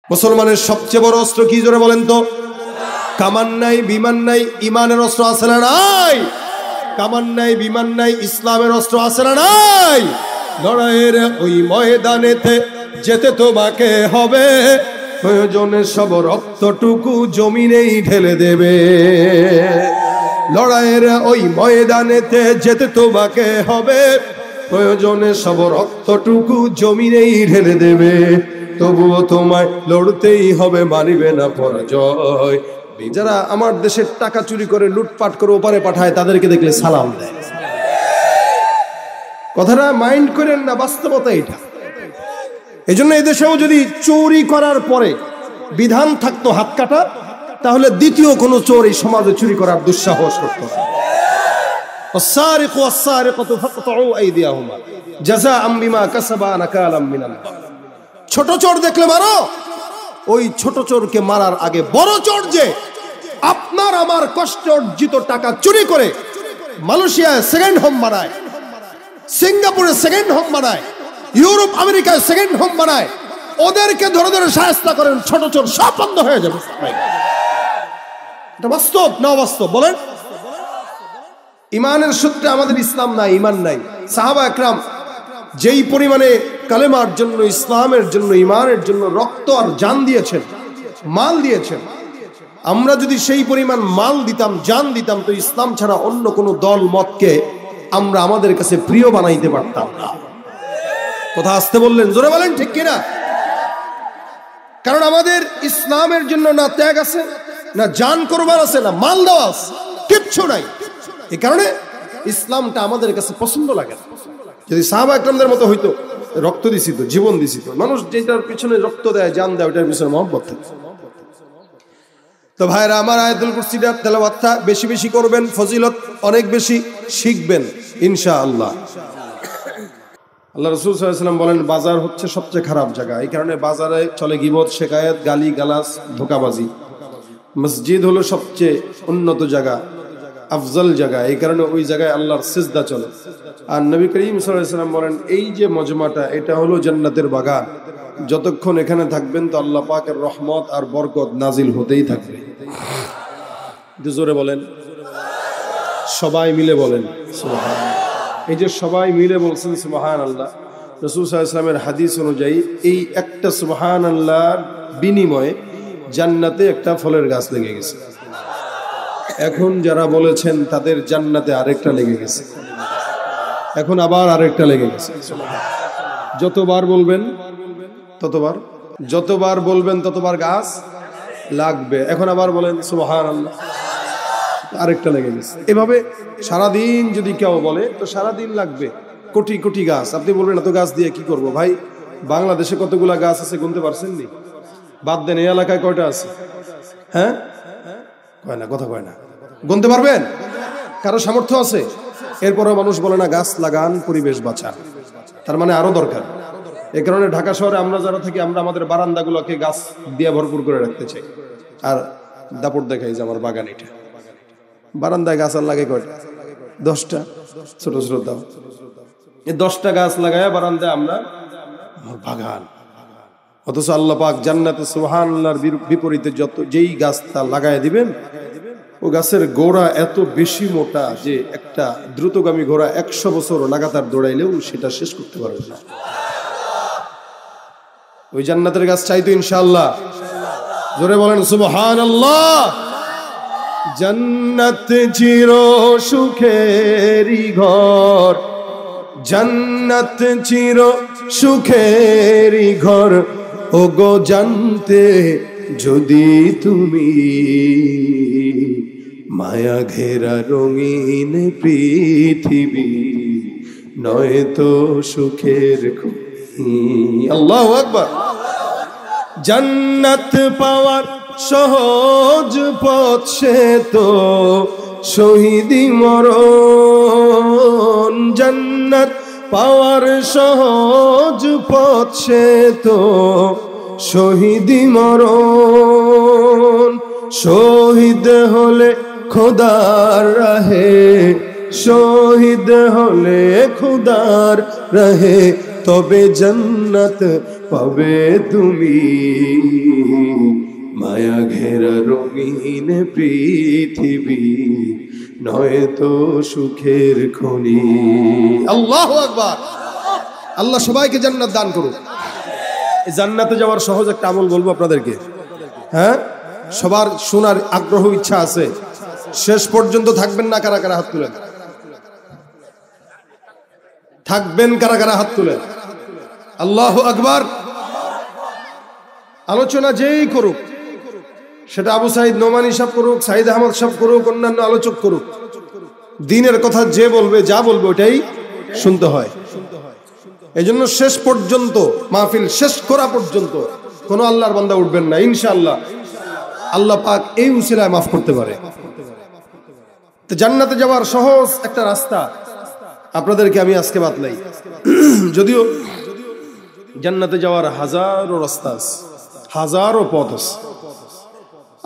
মুসলমানের সবচেয়ে বড় অস্ত্র কি জোরে বলেন তো? কামান নাই, বিমান নাই, ইমানের অস্ত্র আছে না নাই? কামান নাই, বিমান নাই, ইসলামের অস্ত্র আছে না নাই? লড়াইয়ের ওই ময়দানেতে যেতে তোমাকে হবে, প্রয়োজনে সব রক্তটুকু জমিনেই ঢেলে দেবে। লড়াইয়ের ওই ময়দানেতে যেতে তোমাকে হবে, প্রয়োজনে সব রক্তটুকু জমিনেই ঢেলে দেবে। তবুও তোমায় লড়তেই হবে, মানিবে না পরাজয়। যারা আমার দেশের টাকা চুরি করে লুটপাট করে ওপারে পাঠায় তাদেরকে দেখলে সালাম দেয়। কথাটা মাইন্ড করেন না, বাস্তবতা এটা। এই জন্য এই দেশেও যদি চুরি করার পরে বিধান থাকতো হাত কাটা, তাহলে দ্বিতীয় কোন চোর এই সমাজে চুরি করার দুঃসাহস করতো না। ছোট চোর দেখলে মারো, ওই ছোট চোরকে মারার আগে বড় চোর যে আপনার আমার কষ্ট অর্জিত টাকা চুরি করে মালয়েশিয়ায় সেকেন্ড হোম বানায়, সিঙ্গাপুরে সেকেন্ড হোম বানায়, ইউরোপ আমেরিকায় সেকেন্ড হোম বানায়, ওদেরকে ধরে ধরে শায়েস্তা করেন, ছোট চোর সব বন্ধ হয়ে যাবে। এটা বাস্তব না অবাস্তব বলেন? ইমানের সূত্রে আমাদের ইসলাম নাই, ইমান নাই। সাহাবা একরাম যেই পরিমাণে কালেমার জন্য, ইসলামের জন্য, ইমানের জন্য রক্ত আর জান দিয়েছেন, মাল দিয়েছেন, আমরা যদি সেই পরিমাণ মাল দিতাম, জান দিতাম, তো ইসলাম ছাড়া অন্য কোনো দল মতকে আমরা আমাদের কাছে প্রিয় বানাইতে পারতাম না। কথা আসতে বললেন, জোরে বলেন ঠিক কিনা? কারণ আমাদের ইসলামের জন্য না ত্যাগ আছে, না জান করবার আছে, না মাল দেওয়া আছে, কিচ্ছু নাই। এই কারণে ইসলামটা আমাদের কাছে পছন্দ লাগে না। যদি সাহাবা একরামদের মতো হইতো, রক্ত দিছি তো, জীবন দিছি তো, মানুষ যেটার পিছনে রক্ত দেয়, জান দেয়, ওটার পিছনে মহব্বত থাকে। তো ভাইরা আমার, আয়াতুল কুরসিটা তেলাওয়াতটা বেশি বেশি করবেন, ফজিলত অনেক বেশি শিখবেন ইনশাআল্লাহ। আল্লাহ রাসূল সাল্লাল্লাহু আলাইহি ওয়াসাল্লাম বলেন, বাজার হচ্ছে সবচেয়ে খারাপ জায়গা। এই কারণে বাজারে চলে গীবত, শিকায়াত, গালি গালাজ, ধোঁকাবাজি। মসজিদ হলো সবচেয়ে উন্নত জায়গা, আফজল জায়গা। এই কারণে ওই জায়গায় আল্লাহর সিজদা চলে। আর নবী করিম সাল্লাল্লাহু আলাইহি ওয়াসাল্লাম বলেন, এই যে মজমাটা, এটা হলো জান্নাতের বাগান। যতক্ষণ এখানে থাকবেন তো আল্লাহ পাকের রহমত আর বরকত নাজিল হতেই থাকবে। জোরে বলেন, সবাই মিলে বলেন সুবহানাল্লাহ। এই যে সবাই মিলে বলছেন সুবহানাল্লাহ, রাসূল সাল্লাল্লাহু আলাইহি ওয়াসাল্লামের হাদিস অনুযায়ী এই একটা সুবহানাল্লাহর বিনিময়ে জান্নাতে একটা ফলের গাছ লেগে গেছে। এখন যারা বলেছেন তাদের জান্নাতে আরেকটা লেগে গেছে, এখন আবার আরেকটা লেগে গেছে। যতবার বলবেন ততবার, যতবার বলবেন ততবার গাছ লাগবে। এখন আবার বলেন সুবহানাল্লাহ, আরেকটা লেগে গেছে। এভাবে সারাদিন যদি কেউ বলে তো সারাদিন লাগবে কোটি কোটি গাছ। আপনি বলবেন এত গাছ দিয়ে কি করব? ভাই, বাংলাদেশে কতগুলা গাছ আছে গুনতে পারছেন নি? বাদ দেন, এই এলাকায় কয়টা আছে? হ্যাঁ, কয় না, কথা কয় না। গুনতে পারবেন? কারো সামর্থ্য আছে? এরপরও মানুষ বলে না গাছ লাগান, পরিবেশ বাঁচান। তার মানে আরো দরকার। এই কারণে ঢাকা শহরে আমরা যারা থাকি, আমরা আমাদের বারান্দাগুলোকে গাছ দিয়ে ভরপুর করে রাখতে চাই। আর দাপট দেখাই যে আমার বাগান এটা, বারান্দায় গাছ আর লাগে কয়টা? 10টা। ছোট ছোট দাও, এই 10টা গাছ লাগায় বারান্দায় আমরা বাগান। অথচ আল্লাহ পাক জান্নাতে সুবহানাল্লাহর বিপরীতে যেই গাছটা লাগায় দিবেন, ও গাছের গোড়া এত বেশি মোটা যে একটা দ্রুতগামী ঘোড়া 100 বছর লাগাতার দৌড়াইলেও সেটা শেষ করতে পারবে না। ওই জান্নাতের গাছ চাইতো ইনশাআল্লাহ। জোরে বলেন সুবহানাল্লাহ। জান্নাত চির সুখেরই ঘর, জান্নাত চির সুখেরই ঘর, ওগো জানতে যদি তুমি, মায়া ঘেরা রঙিন পৃথিবী নয় তো সুখের আল্লাহু আকবার। জান্নাত পাওয়ার সহজ পথ সে তো শহীদি মরণ, জান্নাত পাওয়ার সহজ পথ সে তো শহীদি মরণ। শহীদ হলে খোদার রাহে, শহীদ হলে খোদার রাহে, তবে জান্নাত পাবে তুমি। মায়া ঘেরা রঙিন পৃথিবী নয় তো সুখের খনি। আল্লাহু আকবার। আল্লাহ সবাইকে জান্নাত দান করুক। এই জান্নাতে যাওয়ার সহজ একটা আমল বলবো আপনাদেরকে। হ্যাঁ, সবার শোনার আগ্রহ ইচ্ছা আছে। শেষ পর্যন্ত থাকবেন না কারা কারা হাত তুলেন? থাকবেন কারা কারা হাত তুলেন? আল্লাহু আকবার। আলোচনা যেই করুক, সেটা আবু সাইদ নোমানী সাহেব করুক, সাইদ আহমদ সাহেব করুক, অন্যান্য আলোচক করুক, দ্বীনের কথা যে বলবে, যা বলবে ওটাই শুনতে হয়। এই জন্য শেষ পর্যন্ত, মাহফিল শেষ করা পর্যন্ত কোনো আল্লাহর বান্দা উঠবেন না। ইনশাআল্লাহ আল্লাহ পাক এই উসিলায় মাফ করতে পারে। তো জান্নাতে যাওয়ার সহজ একটা রাস্তা আপনাদেরকে আমি আজকে বাতলাই। যদিও জান্নাতে যাওয়ার হাজারো রাস্তা আছে, হাজারো পথ আছে।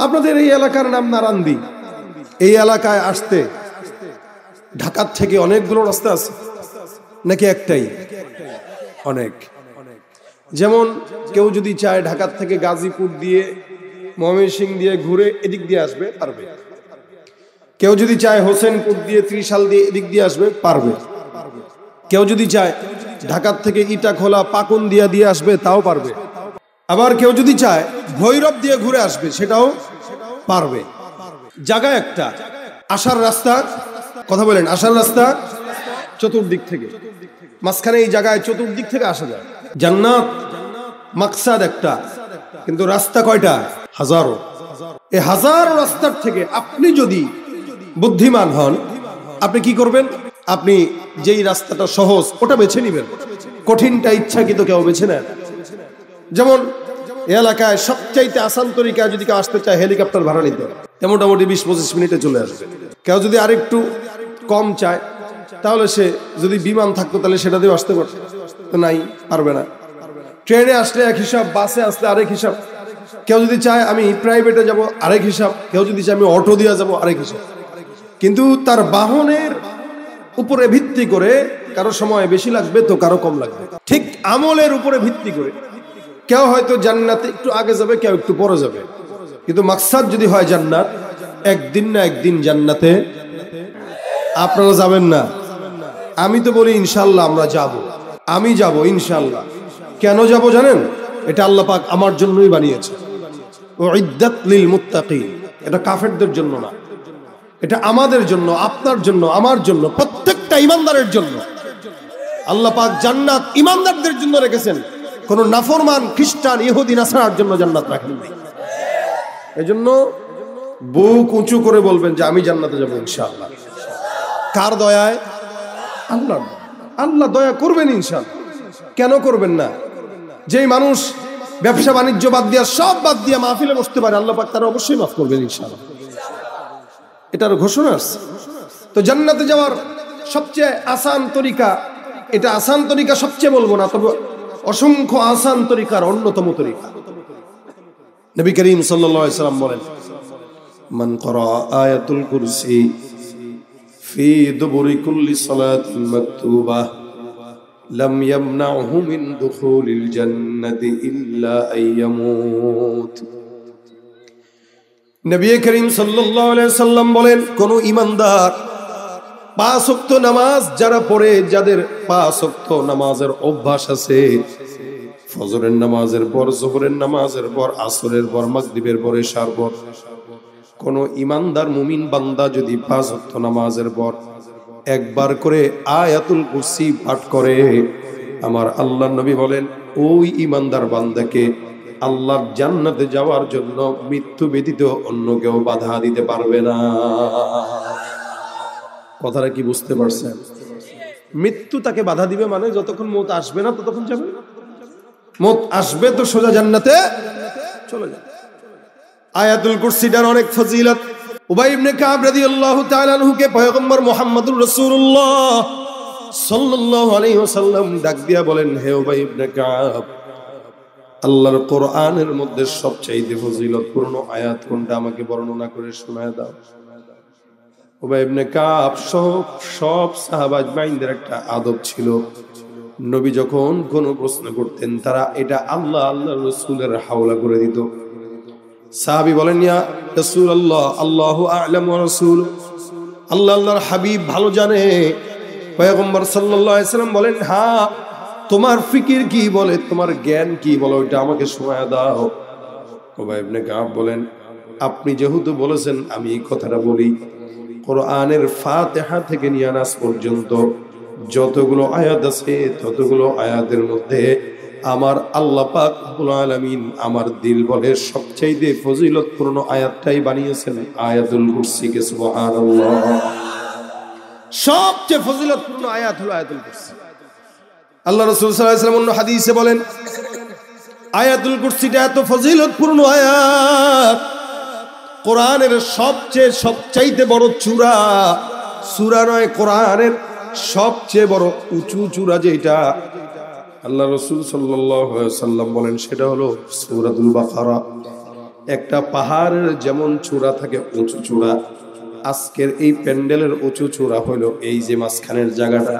আপনাদের এই এলাকার নাম নারান্দি। এই এলাকায় আসতে ঢাকার থেকে অনেকগুলো রাস্তা আছে নাকি একটাই? অনেক। যেমন কেউ যদি চায় ঢাকার থেকে গাজীপুর দিয়ে, ময়মনসিংহ দিয়ে ঘুরে এদিক দিয়ে আসবে, পারবে। কেউ যদি চায় হোসেনপুর দিয়ে, ত্রিশাল দিয়ে এদিক দিয়ে আসবে, পারবে। কেউ যদি চায় ঢাকার থেকে ইটাখোলা, পাকুন দিয়ে আসবে, তাও পারবে। আবার কেউ যদি চায় ভৈরব দিয়ে ঘুরে আসবে, সেটাও পারবে। জায়গা একটা, আসার রাস্তা, কথা বলেন, আসার রাস্তা চতুর্দিক থেকে, মাঝখানে এই জায়গায় চতুর্দিক থেকে আসা যায়। জান্নাত মাকসাদ একটা, কিন্তু রাস্তা কয়টা? হাজারো। এই হাজারো রাস্তার থেকে আপনি যদি বুদ্ধিমান হন, আপনি কি করবেন? আপনি যেই রাস্তাটা সহজ ওটা বেছে নিবেন, কঠিনটা ইচ্ছাকৃত কেউ বেছে নেন। যেমন এলাকায় সবচাইতে আসান তরিকা যদি কেউ আসতে চায়, হেলিকপ্টার ভাড়া নিতে হবে, মোটামুটি 20-25 মিনিটে চলে আসবে। কেউ যদি আরেকটু কম চায়, তাহলে সে যদি বিমান থাকতো তাহলে সেটা দিয়ে আসতে পারত, তো নাই, পারবে না। ট্রেনে আসলে এক হিসাব, বাসে আসলে আরেক হিসাব। কেউ যদি চায় আমি প্রাইভেটে যাব, আরেক হিসাব। কেউ যদি চায় আমি অটো দিয়ে যাব, আরেক হিসাব। কিন্তু তার বাহনের উপরে ভিত্তি করে কারো সময় বেশি লাগবে, তো কারো কম লাগবে। ঠিক আমলের উপরে ভিত্তি করে কেউ হয়তো জান্নাতে একটু আগে যাবে, কেউ একটু পরে যাবে। কিন্তু মাকসাদ যদি হয় জান্নাত, একদিন না একদিন জান্নাতে আপনারা যাবেন না? আমি তো বলি ইনশাআল্লাহ আমরা যাব, আমি যাব ইনশাআল্লাহ। কেন যাব জানেন? এটা আল্লাহ পাক আমার জন্যই বানিয়েছে। উইদ্দাত লিল মুত্তাকিন। এটা কাফেরদের জন্য না, এটা আমাদের জন্য, আপনার জন্য, আমার জন্য, প্রত্যেকটা ইমানদারের জন্য। আল্লাহ পাক জান্নাত ইমানদারদের জন্য রেখেছেন, কোন নাফরমান খ্রিস্টান, ইহুদি, নাসারার জন্য জান্নাত রাখেন নাই। এজন্য বুক উঁচু করে বলবেন যে আমি জান্নাতে যাব ইনশাআল্লাহ। কার দয়ায়? আল্লাহ। আল্লাহ দয়া করবেন ইনশাআল্লাহ। কেন করবেন না? যেই মানুষ ব্যবসা বাণিজ্য বাদ দিয়া, সব বাদ দিয়া মাহফিলে বসতে পারে, আল্লাহ পাক তারা অবশ্যই মাফ করবেন ইনশাআল্লাহ। এটার ঘোষণা আছে। তো জান্নাতে যাওয়ার সবচেয়ে আসান তরিকা, এটা আসান তরিকা সবচেয়ে বলবো না, তবে অসংখ্য আসান তরিকার অন্যতম তরিকা। নবী করিম সাল্লাল্লাহু আলাইহি সাল্লাম বলেন, মান ক্বারা আয়াতুল কুরসি ফি দুবুরি কুল্লি সালাতিন মাকতুবাহ লাম ইয়ামনাহু মিন দুখুলিল জান্নাতি ইল্লা আইয়ামুত। নবী করিম সাল্লাল্লাহু আলাইহি সাল্লাম বলেন, কোন ইমানদার 5 ওয়াক্ত নামাজ যারা পড়ে, যাদের 5 ওয়াক্ত নামাজের অভ্যাস আছে, ফজরের নামাজের পর, যোহরের নামাজের পর, আসরের পর, মাগরিবের পর, এশার পর, কোন ইমানদার মুমিন বান্দা যদি 5 ওয়াক্ত নামাজের পর একবার করে আয়াতুল কুরসি পাঠ করে, আমার আল্লাহর নবী বলেন ওই ইমানদার বান্দাকে আল্লাহর জান্নাতে যাওয়ার জন্য মৃত্যু ব্যতীত অন্য কেউ বাধা দিতে পারবে না। কথাটা কি বুঝতে পারছেন? মৃত্যু তাকে বাধা দিবে মানে যতক্ষণ মওত আসবে না ততক্ষণ যাবে। মওত আসবে তো সোজা জান্নাতে চলে যাবে। আয়াতুল কুরসিটার অনেক ফজিলত। উবাই ইবনে কাব রাদিয়াল্লাহু তাআলা আনহুকে পয়গম্বর মুহাম্মদুর রাসূলুল্লাহ সাল্লাল্লাহু আলাইহি ওয়াসাল্লাম ডাক দিয়া বলেন, হে উবাই ইবনে কাব, আল্লাহর কোরআনের মধ্যে সবচেয়ে ফজিলতপূর্ণ আয়াত কোনটা আমাকে বর্ণনা করে শোনায় দাও। উবাই ইবনে কাব সব সাহাবা আজমাইনদের একটা আদব ছিল, নবী যখন কোনো প্রশ্ন করতেন তারা এটা আল্লাহ আল্লাহর রাসূলের হাওলা করে দিত। সাহাবী বলেন, ইয়া রাসূলুল্লাহ, আল্লাহু আ'লামু ওয়া রাসূলুহু, আল্লাহ আল্লাহর হাবিব ভালো জানে। পয়গম্বর সাল্লাল্লাহু আলাইহি সাল্লাম বলেন, হ্যাঁ, তোমার ফিকির কি বলে, তোমার জ্ঞান কি বলে, ওইটা আমাকে শোনায় দাও। উবাই ইবনে কাব বলেন, আপনি যেহেতু বলেছেন আমি এই কথাটা বলি, কোরআনের ফাতিহা থেকে নিয়ে নাস পর্যন্ত যতগুলো আয়াত আছে ততগুলো আয়াতের মধ্যে আমার আল্লাহ পাক রব্বুল আলামিন আমার দিল বলে সবচেয়ে ফজিলতপূর্ণ আয়াতটাই বানিয়েছেন আয়াতুল কুরসিকে। সুবহানাল্লাহ। সবচেয়ে ফজিলতপূর্ণ আয়াত হলো আয়াতুল কুরসি। আল্লাহ রাসূল সাল্লাল্লাহু আলাইহি ওয়াসাল্লাম অন্য হাদিসে বলেন, আয়াতুল কুরসিটা এত ফজিলতপূর্ণ আয়াত, কোরআনের সবচাইতে বড় চূড়া, সূরা নয়, কোরআনের সবচেয়ে বড় উঁচু চূড়া যেটা আল্লাহ রাসূল সাল্লাল্লাহু আলাইহি ওয়াসাল্লাম বলেন সেটা হলো সূরাতুল বাকারা। একটা পাহাড়ের যেমন চূড়া থাকে উঁচু চূড়া, আজকের এই প্যান্ডেলের উঁচু চূড়া হলো এই যে মাঝখানের জায়গাটা।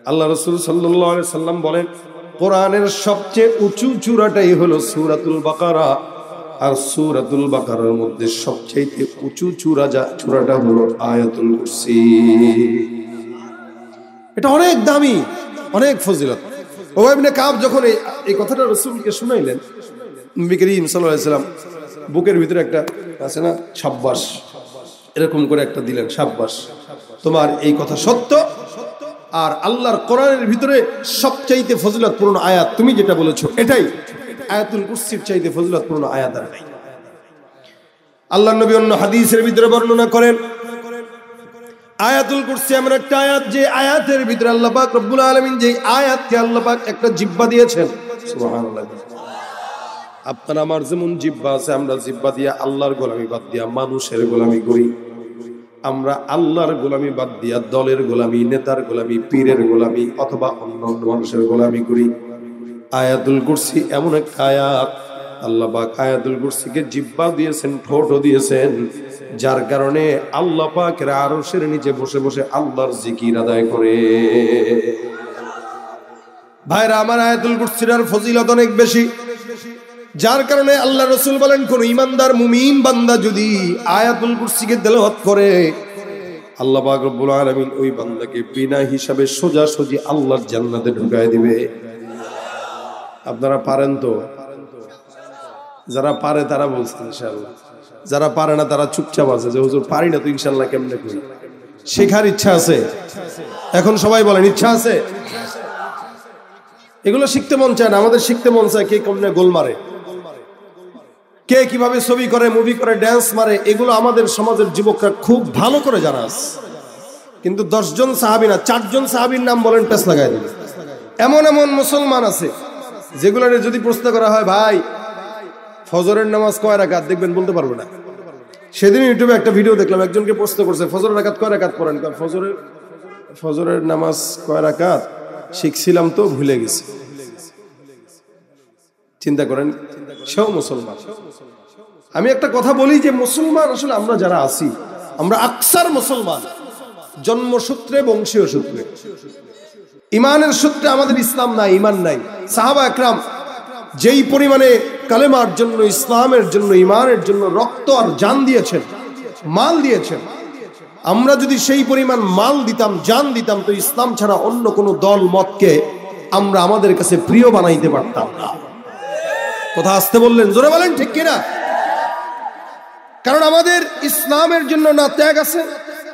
আল্লাহ রাসূল সাল্লাল্লাহু আলাইহি ওয়াসাল্লাম বলেন কোরআনের সবচেয়ে উঁচু চূড়াটাই হলো সূরাতুল বাকারা, আর সূরাতুল বাকারার মধ্যে সবচেয়ে উঁচু চূড়াটা হলো আয়াতুল কুরসি। এটা অনেক দামি, অনেক ফজিলত। উবাই ইবনে কাব যখন এই কথাটা রাসূলকে শুনাইলেন, নবী করিম সাল্লাল্লাহু আলাইহি ওয়াসাল্লাম বুকের ভিতরে একটা আছে না শাব্বাস, এরকম করে একটা দিলেন, শাব্বাস, তোমার এই কথা সত্য, আর আল্লাহর কোরআনের ভিতরে সবচাইতে ফজিলতপূর্ণ আয়াত তুমি যেটা বলেছো এটাই, আয়াতুল কুরসির চাইতে ফজিলতপূর্ণ আয়াত আর নাই। আল্লাহর নবী অন্য হাদিসের ভিতরে বর্ণনা করেন, আয়াতুল কুরসি এমন একটা আয়াত যে আয়াতের ভিতরে আল্লাহ পাক রব্বুল আলামিন যে আয়াতকে আল্লাহ পাক একটা জিহ্বা দিয়েছেন। সুবহানাল্লাহ। আপনার আমার যেমন জিহ্বা আছে, আমরা জিহ্বা দিয়ে আল্লাহর গোলামি বাদ দিয়া মানুষের গোলামি করি, আমরা আল্লাহর গোলামি বাদ দিয়া দলের গোলামি, নেতার গোলামি, পীরের গোলামি অথবা অন্য মানুষের গোলামি করি। আয়াতুল কুরসি এমন একটা আয়াত, আল্লাহ পাক আয়াতুল কুরসিকে জিহ্বা দিয়েছেন, ঠোঁটও দিয়েছেন, যার কারণে আল্লাহ পাকের আরশের নিচে বসে বসে আল্লাহর জিকির আদায় করে। ভাইরা আমার, আয়াতুল কুরসির ফজিলত অনেক বেশি, যার কারণে আল্লাহ রাসূল বলেন কোন ঈমানদার মুমিন বান্দা যদি আয়াতুল কুরসিকে তেলাওয়াত করে, আল্লাহ পাক রব্বুল আলামিন ওই বান্দাকে বিনা হিসাবে সোজাসুজি আল্লাহর জান্নাতে ঢুকায় দিবে। আপনারা পারেন তো? যারা পারে তারা বলছেন ইনশাআল্লাহ, যারা পারে না তারা চুপচাপ আছে যে হুজুর পারি না তো ইনশাআল্লাহ কেমনে করি। শেখার ইচ্ছা আছে? এখন সবাই বলেন ইচ্ছা আছে? এগুলো শিখতে মন চায় না, আমাদের শিখতে মন চায় কে কেমনে গোল মারে, কে কিভাবে ছবি করে, মুভি করে, ড্যান্স মারে, এগুলো আমাদের সমাজের যুবকরা খুব ভালো করে জানা আছে। কিন্তু 10 জন সাহাবী না, 4 জন সাহাবীর নাম বলেন পেছ লাগাই দিবে। এমন এমন মুসলমান আছে যেগুলোর যদি প্রশ্ন করা হয় ভাই ফজরের নামাজ কয় রাকাত, দেখবেন বলতে পারবে না। সেদিন ইউটিউবে একটা ভিডিও দেখলাম, একজনকে প্রশ্ন করছে ফজরের রাকাত কয় রাকাত পড়েন, ফজরের নামাজ কয় রাকাত শিখছিলাম তো ভুলে গেছি। চিন্তা করেন, সেও মুসলমান। আমি একটা কথা বলি যে মুসলমান আসলে আমরা যারা আছি, আমরা আকসার মুসলমান জন্মসূত্রে, বংশীয় সূত্রে, ইমানের সূত্রে আমাদের ইসলাম নাই, ইমান নাই। সাহাবা একরাম যেই পরিমাণে কালেমার জন্য, ইসলামের জন্য, ইমানের জন্য রক্ত আর জান দিয়েছেন, মাল দিয়েছেন, আমরা যদি সেই পরিমাণ মাল দিতাম, জান দিতাম, তো ইসলাম ছাড়া অন্য কোনো দল মতকে আমরা আমাদের কাছে প্রিয় বানাইতে পারতাম না। কথা আসতে বললেন, জোরে বলেন ঠিক কিনা? কারণ আমাদের ইসলামের জন্য না ত্যাগ আছে,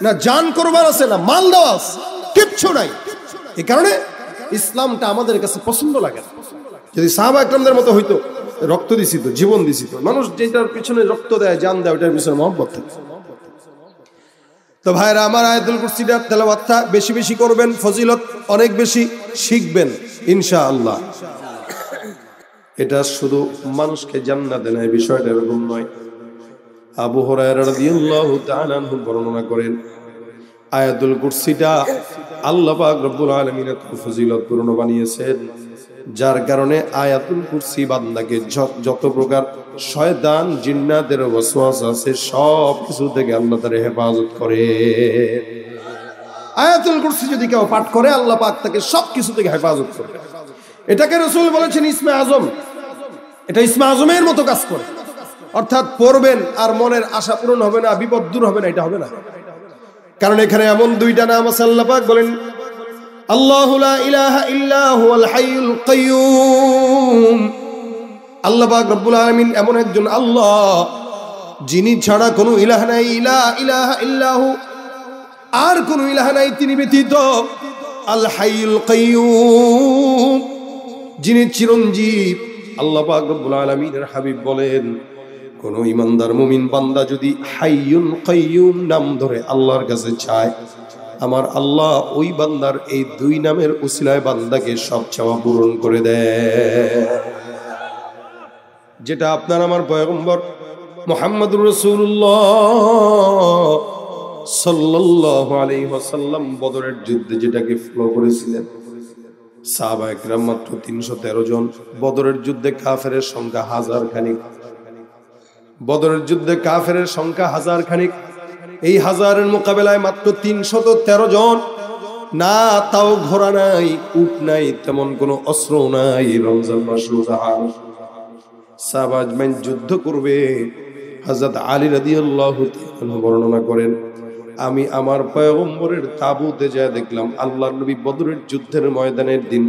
না জান কোরবান আছে, না মাল দেওয়া আছে, কিচ্ছু নাই। এই কারণে ইসলামটা আমাদের কাছে পছন্দ লাগে না। যদি সাহাবা একরামদের মতো হইতো, রক্ত দিছি তো, জীবন দিছি তো, মানুষ যেটার পিছনে রক্ত দেয়, জান দেয়, ওটার পিছনে মহব্বত থাকে। তো ভাইরা আমার, আয়াতুল কুরসিটা তেলাওয়াতটা বেশি বেশি করবেন, ফজিলত অনেক বেশি, শিখবেন ইনশাআল্লাহ। এটা শুধু মানুষকে জান্নাতে নেয় বিষয়টা এরকম নয়। আবু হুরায়রা রাদিয়াল্লাহু তাআলা আনহু বর্ণনা করেন, আয়াতুল কুরসিটা আল্লাহ পাক রব্বুল আলামিন এত ফজিলতপূর্ণ বানিয়েছেন, যার কারণে আয়াতুল কুরসি বান্দাকে যত প্রকার শয়তান জিন্নাতের ওয়াসওয়াসা আছে সব কিছু থেকে আল্লাহ তাআলা হেফাজত করে। আয়াতুল কুরসি যদি কেউ পাঠ করে, আল্লাহ পাক তাকে সব কিছু থেকে হেফাজত করে। এটাকে রাসূল বলেছেন ইসমে আজম, এটা ইসমে আজমের মতো কাজ করে। অর্থাৎ পড়বেন আর মনের আশা পূরণ হবে না, বিপদ দূর হবে না, এটা হবে না। কারণ এখানে এমন দুইটা নাম আছে, আল্লাহ পাক বলেন আল্লাহু লা ইলাহা ইল্লা হুয়াল হাইয়ুল কাইয়্যুম। আল্লাহ পাক রব্বুল আলামিন এমন একজন আল্লাহ যিনি ছাড়া কোনো ইলাহ নাই, লা ইলাহা ইল্লাহু, আর কোনো ইলাহ নাই তিনি ব্যতীত। আল হাইয়ুল কাইয়্যুম, যিনি চিরঞ্জীব। আল্লাহ পাক রব্বুল আলামিনের হাবিব বলেন কোন ইমানদার মুমিন বান্দা যদি হাইয়ুল কাইয়্যুম নাম ধরে আল্লাহর কাছে চায়, আমার আল্লাহ ওই বান্দার এই দুই নামের উসিলায় বান্দাকে সব চাওয়া পূরণ করে দেয়। যেটা আপনার আমার পয়গম্বর মুহাম্মদুর রাসূলুল্লাহ সাল্লাল্লাহু আলাইহি ওয়াসাল্লাম বদরের যুদ্ধে যেটাকে ফলো করেছিলেন। সাহাবায়ে কেরাম মাত্র 313 জন। বদরের যুদ্ধে কাফেরের সংখ্যা হাজার খানিক। বদরের যুদ্ধে কাফেরের সংখ্যা হাজার খানিক। এই হাজারের মোকাবেলায় মাত্র 313 জন। না তাও ঘোড়া নাই, উট নাই, তেমন কোনো অস্ত্র নাই। রমজান মাস রোজা, সাহাবা আজমাইন যুদ্ধ করবে। হযরত আলী রাদিয়াল্লাহু তাআলা বর্ণনা করেন, আমি আমার পয়গম্বরের তাবুতে যায় দেখলাম আল্লাহর নবী বদরের যুদ্ধের ময়দানের দিন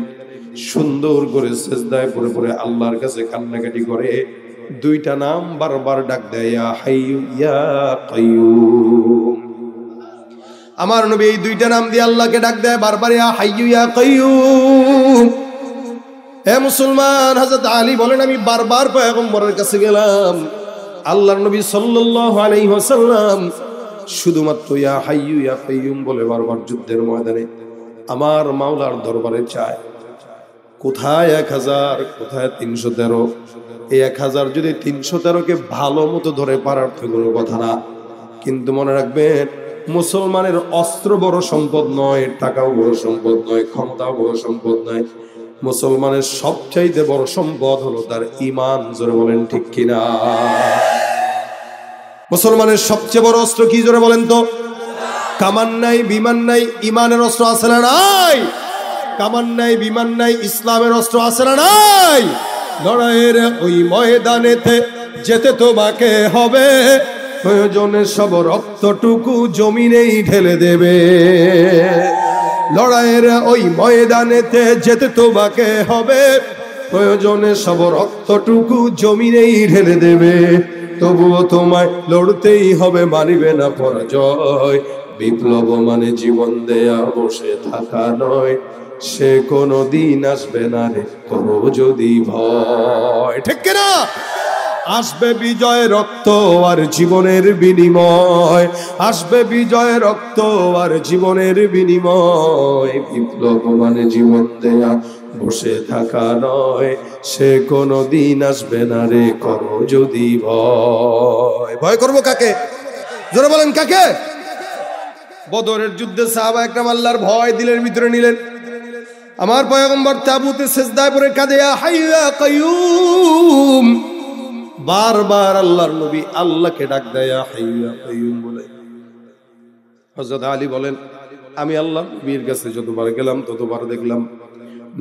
সুন্দর করে সিজদায় পড়ে পড়ে আল্লাহর কাছে কান্নাকাটি করে দুইটা নাম বারবার ডাক দেয়, ইয়া হাইয়ু ইয়া কাইয়্যুম। আমার নবী এই দুইটা নাম দিয়ে আল্লাহকে ডাক দেয় বারবার, ইয়া হাইয়ু ইয়া কাইয়্যুম। হে মুসলমান, হযরত আলী বলেন আমি বারবার পয়গম্বরের কাছে গেলাম, আল্লাহর নবী সাল্লাল্লাহু আলাইহি ওয়াসাল্লাম শুধুমাত্র ইয়া হাইয়ু ইয়া কাইয়্যুম বলে বারবার যুদ্ধের ময়দানে আমার মাওলার দরবারে চায়। কোথায় 1000, কোথায় 313? এই 1000 যদি 313কে ভালো মতো ধরে পারার তো কোনো কথা না। কিন্তু মনে রাখবেন, মুসলমানের অস্ত্র বড় সম্পদ নয়, টাকাও বড় সম্পদ নয়, ক্ষমতাও বড় সম্পদ নয়। মুসলমানের সবচাইতে বড় সম্পদ হলো তার ঈমান। জোরে বলেন ঠিক কিনা? মুসলমানের সবচেয়ে বড় অস্ত্র কি? জোরে বলেন তো। কামান নাই, বিমান নাই, ঈমানের অস্ত্র আছে না নাই? কামান নাই, বিমান নাই, ইসলামের অস্ত্র আছে না নাই? লড়াইয়ের ওই ময়দানেতে যেতে তোমাকে হবে, প্রয়োজনে সব রক্তটুকু জমিনেই ঢেলে দেবে। লড়াইয়ের ওই ময়দানেতে যেতে তোমাকে হবে, প্রয়োজনে সব রক্তটুকু জমিনেই ঢেলে দেবে। তবুও তোমায় লড়তেই হবে, মানিবে না পরাজয়। বিপ্লব মানে জীবন দেয়া, বসে থাকা নয়। সে কোনো দিন আসবে না রে করো যদি ভয়। ঠিক কিনা? আসবে বিজয়, রক্ত আর জীবনের বিনিময়। আসবে বিজয়, রক্ত আর জীবনের বিনিময়। বিপ্লব মানে জীবন দেয়া, বসে থাকা নয়। সে কোনো দিন আসবে না রে করো যদি ভয়। ভয় করবো কাকে? জোরে বলেন কাকে? বদরের যুদ্ধে সাহাবা একরাম আল্লাহর ভয় দিলের ভিতরে নিলেন। আমার পয়গম্বর তাবুতে সিজদায় পড়ে কাঁদে, ইয়া হাইয়ু ইয়া কাইয়্যুম। বারবার আল্লাহর নবী আল্লাহকে ডাক দেয়, ইয়া হাইয়ু ইয়া কাইয়্যুম বলে। হযরত আলী বলেন, আমি আল্লাহ নবীর কাছে যতবার গেলাম ততবার দেখলাম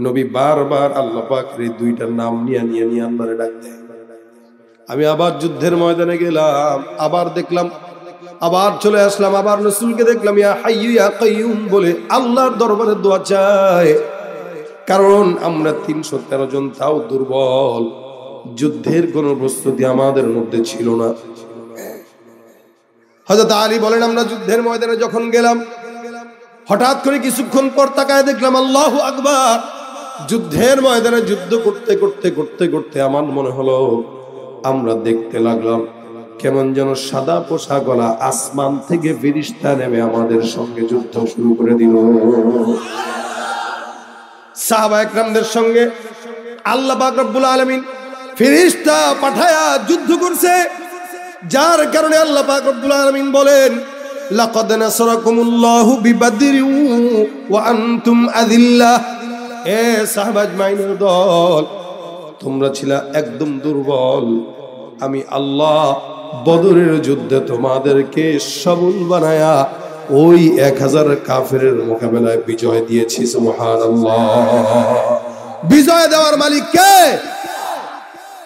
নবী বারবার আল্লাহ পাকের দুইটা নাম নিয়ে আল্লাহরে ডাক দেয়। আমি আবার যুদ্ধের ময়দানে গেলাম, আবার দেখলাম, আবার চলে আসলাম, আবার রাসূলকে দেখলাম ইয়া হাইয়ু ইয়া কাইয়্যুম বলে আল্লাহর দরবারে দোয়া চায়। কারণ আমরা 313 জন, তাও দুর্বল। যুদ্ধের কোন প্রস্তুতি আমাদের মধ্যে ছিল না। হযরত আলী বলেন, আমরা যুদ্ধের ময়দানে যখন গেলাম, হঠাৎ করে কিছুক্ষণ পর তাকায় দেখলাম আল্লাহু আকবার। যুদ্ধের ময়দানে যুদ্ধ করতে করতে করতে করতে আমার মনে হলো আমরা দেখতে লাগলাম কেমন যেন সাদা পোশাকওয়ালা আসমান থেকে ফেরেশতা নেমে আমাদের সঙ্গে যুদ্ধ শুরু করে দিল। সাহাবা একরামদের সঙ্গে আল্লাহ পাক রব্বুল আলামিন ফেরেশতা পাঠায়া যুদ্ধ করছে, যার কারণে আল্লাহ পাক রব্বুল আলামিন বলেন, লাকাদ নাসারাকুমুল্লাহু বিবাদরিন ওয়া আনতুম আযিল্লাহ। এ সাহাবা আজমাইনের দল, তোমরা ছিলা একদম দুর্বল, আমি আল্লাহ বদরের যুদ্ধে তোমাদেরকে সবল বানায়া ওই 1000 কাফেরের মোকাবেলায় বিজয় দিয়েছি। সুবহানাল্লাহ। বিজয় দেওয়ার মালিক কে?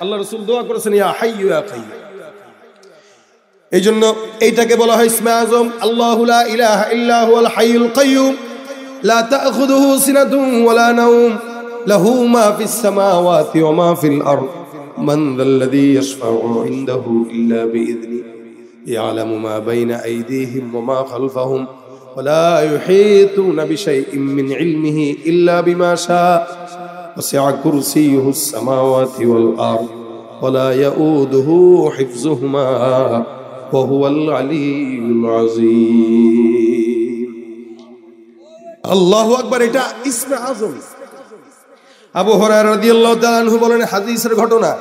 আল্লাহ রাসূল দোয়া করেছেন, ইয়া হাইয়ু ইয়া কাইয়্যুম। এই জন্য এইটাকে বলা হয় ইসমে আজম। আল্লাহু লা ইলাহা ইল্লা হুয়াল হাইয়ুল কাইয়্যুম লা তাখুযুহু সিনাতুন ওয়ালা নাওম লাহু মা ফিস সামাওয়াতি ওয়া মা ফিল আরদ মান যাল্লাযী ইয়াশফাউ ইনদাহু ইল্লা বিইذনি ইয়ালামু মা বাইনা আইদিহিম ওয়া মা খালফাহুম ওয়া লা ইউহীতুনা বিশাইইন মিন ইলমিহি ইল্লা বিমা শাআ ওয়াসি'a কুরসিয়্যুহুস সামাওয়াতি ওয়াল আরদ ওয়া লা ইয়াউদুহু হিফযুহুমা ওয়া হুয়াল আলিয়্যুল আযীম। আল্লাহু আকবার। এটা ইসমে আজম। আবু হুরায়রা রাদিয়াল্লাহু তাআলা আনহু বলেন, হাদিসের ঘটনা,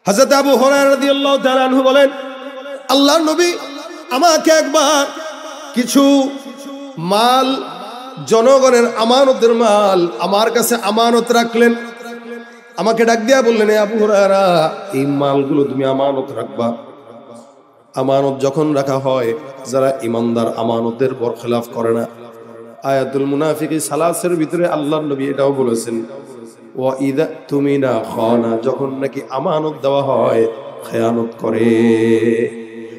হযরত আবু হুরায়রা রাদিয়াল্লাহু তাআলা আনহু বলেন, আল্লাহর নবী আমাকে একবার কিছু মাল, জনগণের আমানতের মাল আমার কাছে আমানত রাখলেন। আমাকে ডাক দিয়া বললেন, আবু হুরায়রা, এই মালগুলো তুমি আমানত রাখবা। আমানত যখন রাখা হয়, যারা ইমানদার আমানতের বরখেলাফ করে না। আয়াতুল মুনাফিকি সালাসের ভিতরে আল্লাহর নবী এটাও বলেছেন, ওয়া ইযা তুমিনা খানা, যখন নাকি আমানত দেওয়া হয় খেয়ানত করে।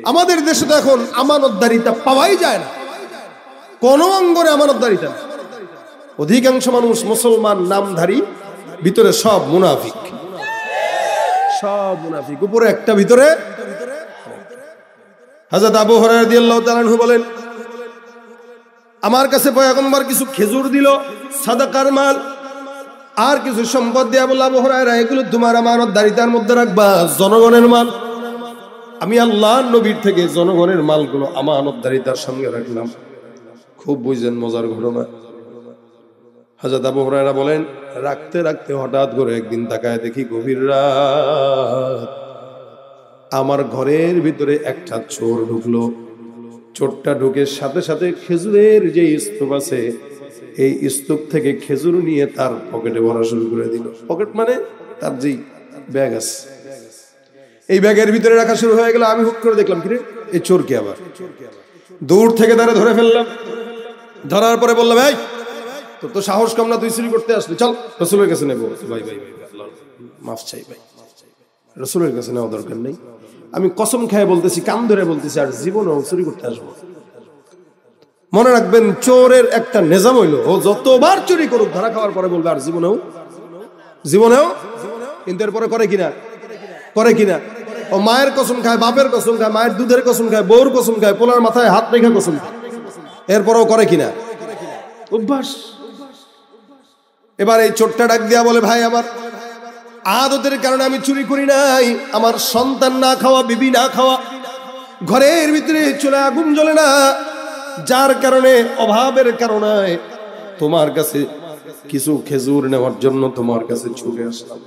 আমাদের দেশে তো এখন আমানতদারিতা পাওয়াই যায় না, কোন অঙ্গনে আমানতদারিতা। অধিকাংশ মানুষ মুসলমান নামধারী, ভিতরে সব মুনাফিক, সব মুনাফিক, উপরে একটা ভিতরে। হযরত আবু হুরায়রা রাদিয়াল্লাহু তাআলা আনহু বলেন, আমার কাছে পয়গম্বর কিছু খেজুর দিল, সাদাকার মাল, আর কিছু সম্পদ দিয়া বলল, আবু হুরায়রা, এগুলো তোমার আমানতদারিতার মধ্যে রাখবা, জনগণের মাল। আমি আল্লাহর নবীর থেকে জনগণের মালগুলো আমানতদারিতার সঙ্গে রাখলাম। খুব বুঝছেন মজার ঘটনা। হযরত আবু হুরায়রা বলেন, রাখতে রাখতে হঠাৎ করে একদিন তাকায় দেখি গভীর রাত, আমার ঘরের ভিতরে একটা চোর ঢুকলো। চোরটা ঢুকে সাথে সাথে খেজুরের যে স্তূপ আছে, এই স্তূপ থেকে খেজুর নিয়ে তার পকেটে ভরা শুরু করে দিল। পকেট মানে তার যেই ব্যাগ আছে, এই ব্যাগের ভিতরে রাখা শুরু হয়ে গেল। আমি হুট করে দেখলাম, কিরে, এই চোর কে? আবার দূর থেকে তারা ধরে ফেললাম। ধরার পরে বললাম, এই তোর তো সাহস কম না, তুই চুরি করতে আসলি, চল রাসূলের কাছে নেবো। ভাই ভাই ভাই, আল্লাহ মাফ চাই ভাই, রাসূলের কাছে নেওয়া দরকার নেই। আমি কসম খায় বলতেছি, কান ধরে বলতেছি, আর জীবনেও চুরি করতে আসবো। মনে রাখবেন, চোরের একটা নিজাম হইলো, ও যতবার চুরি করুক ধরা খাওয়ার পরে বলবে আর জীবনেও। কিন্তু এরপরে করে কিনা? করে কিনা? ও মায়ের কসম খায়, বাপের কসম খায়, মায়ের দুধের কসম খায়, বউর কসম খায়, পোলার মাথায় হাত রেখে কসম খায়, এরপরেও করে কিনা? অভ্যাস। এবার এই চোরটা ডাক দিয়া বলে, ভাই, আমার আদতের কারণে আমি চুরি করি নাই, আমার সন্তান না খাওয়া, বিবি না খাওয়া, ঘরের ভিতরে চলে আগুন জ্বলে না, যার কারণে, অভাবের কারণে তোমার কাছে কিছু খেজুর নেওয়ার জন্য তোমার কাছে ছুটে আসলাম।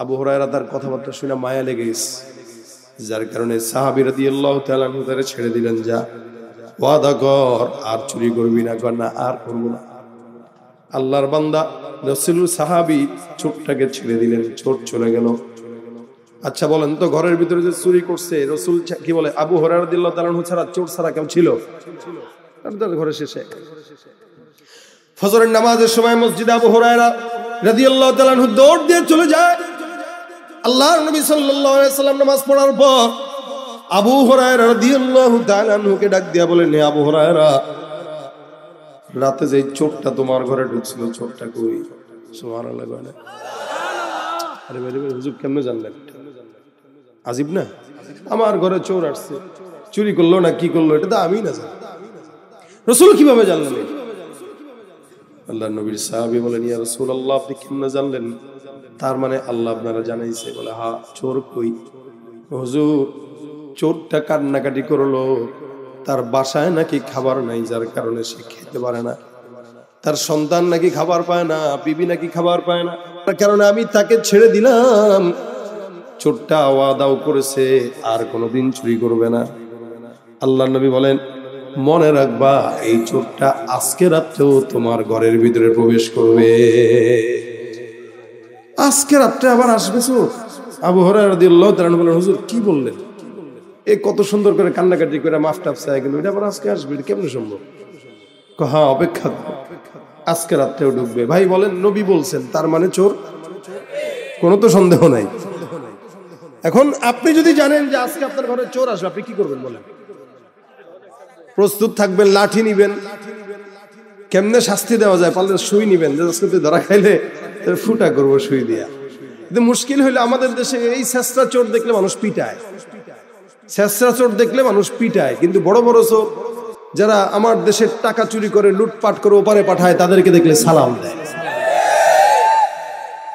আবু হুরায়রা তার কথাবার্তা শুনে মায়া লেগে গেছে, যার কারণে সাহাবী রাদিয়াল্লাহু তাআলা আনহু তারে ছেড়ে দিলেন, যা ওয়াদা কর আর চুরি করবি না। কর না, আর করব না। আল্লাহর বান্দা রাসূল সাহাবী চোরটাকে ছেড়ে দিলেন, চোর চলে গেল। আচ্ছা বলেন তো, ঘরের ভিতরে যে চুরি করছে, রাসূল কি বলে, আবু হুরায়রা রাদিয়াল্লাহু তাআলা আনহু ছাড়া চোর ছাড়া কেউ ছিল? তার ঘরে শেষে ফজরের নামাজের সময় মসজিদে আবু হুরায়রা রাদিয়াল্লাহু তাআলা আনহু দৌড় দিয়ে চলে যায়। আল্লাহর নবী সাল্লাল্লাহু আলাইহি ওয়াসাল্লাম নামাজ পড়ার পর আবু হুরায়রা রাদিয়াল্লাহু তাআলা আনহুকে ডাক দিয়া বলেন, হে আবু হুরায়রা, রাতে যে চোরটা তোমার ঘরে ঢুকছিল, চোরটা কই? সুবহানাল্লাহ। আরে ভাই, হুজুর কেমনে জানলেন? আজীব না? আমার ঘরে চোর আসছে, চুরি করলো না কি করলো, এটা তো আমি না জানি। রাসূল কিভাবে জানলেন? আল্লাহর নবীর সাহাবী বলেন, ইয়া রাসূলুল্লাহ, আপনি কেমনে জানলেন? তার মানে আল্লাহ আপনারা জানাইছে। বলে, হ্যাঁ। চোর কই? হুজুর, চোরটা কান্নাকাটি করলো, তার বাসায় নাকি খাবার নাই, যার কারণে সে খেতে পারে না। তার সন্তান নাকি খাবার পায় না, বিবি নাকি খাবার পায় না, তার কারণে আমি তাকে ছেড়ে দিলাম। চোরটা ওয়াদাও করেছে আর কোনোদিন চুরি করবে না। আল্লাহর নবী বলেন, মনে রাখবা, এই চোরটা আজকে রাত্রেও তোমার ঘরের ভিতরে প্রবেশ করবে। আজকে রাত্রে আবার আসবে চোর। আবু হুরায়রা রাদিয়াল্লাহু তাআলা বলেন, হুজুর কি বললেন? এই কত সুন্দর করে কান্নাকাটি করে মাফ টাফ চায় গেল, এটা আবার আজকে আসবে, কেমনে সম্ভব? হ্যাঁ, অপেক্ষা, আজকে রাত্রেও ঢুকবে। ভাই বলেন, নবী বলছেন, তার মানে চোর? কোনো তো সন্দেহ নাই। এখন আপনি যদি জানেন যে আজকে আপনার ঘরে চোর আসবে, আপনি কি করবেন বলেন? প্রস্তুত থাকবেন, লাঠি নিবেন, কেমনে শাস্তি দেওয়া যায় পারলে সুই নিবেন, যে আজকে তুই ধরা খাইলে ফুটা করবো সুই দিয়া। কিন্তু মুশকিল হইলে আমাদের দেশে এই ছেঁচড়া চোর দেখলে মানুষ পিটায়, ছেঁচড়া চোর দেখলে মানুষ পিটায়, কিন্তু বড় বড় চোর যারা আমার দেশের টাকা চুরি করে লুটপাট করে ওপারে পাঠায় তাদেরকে দেখলে সালাম দেয়।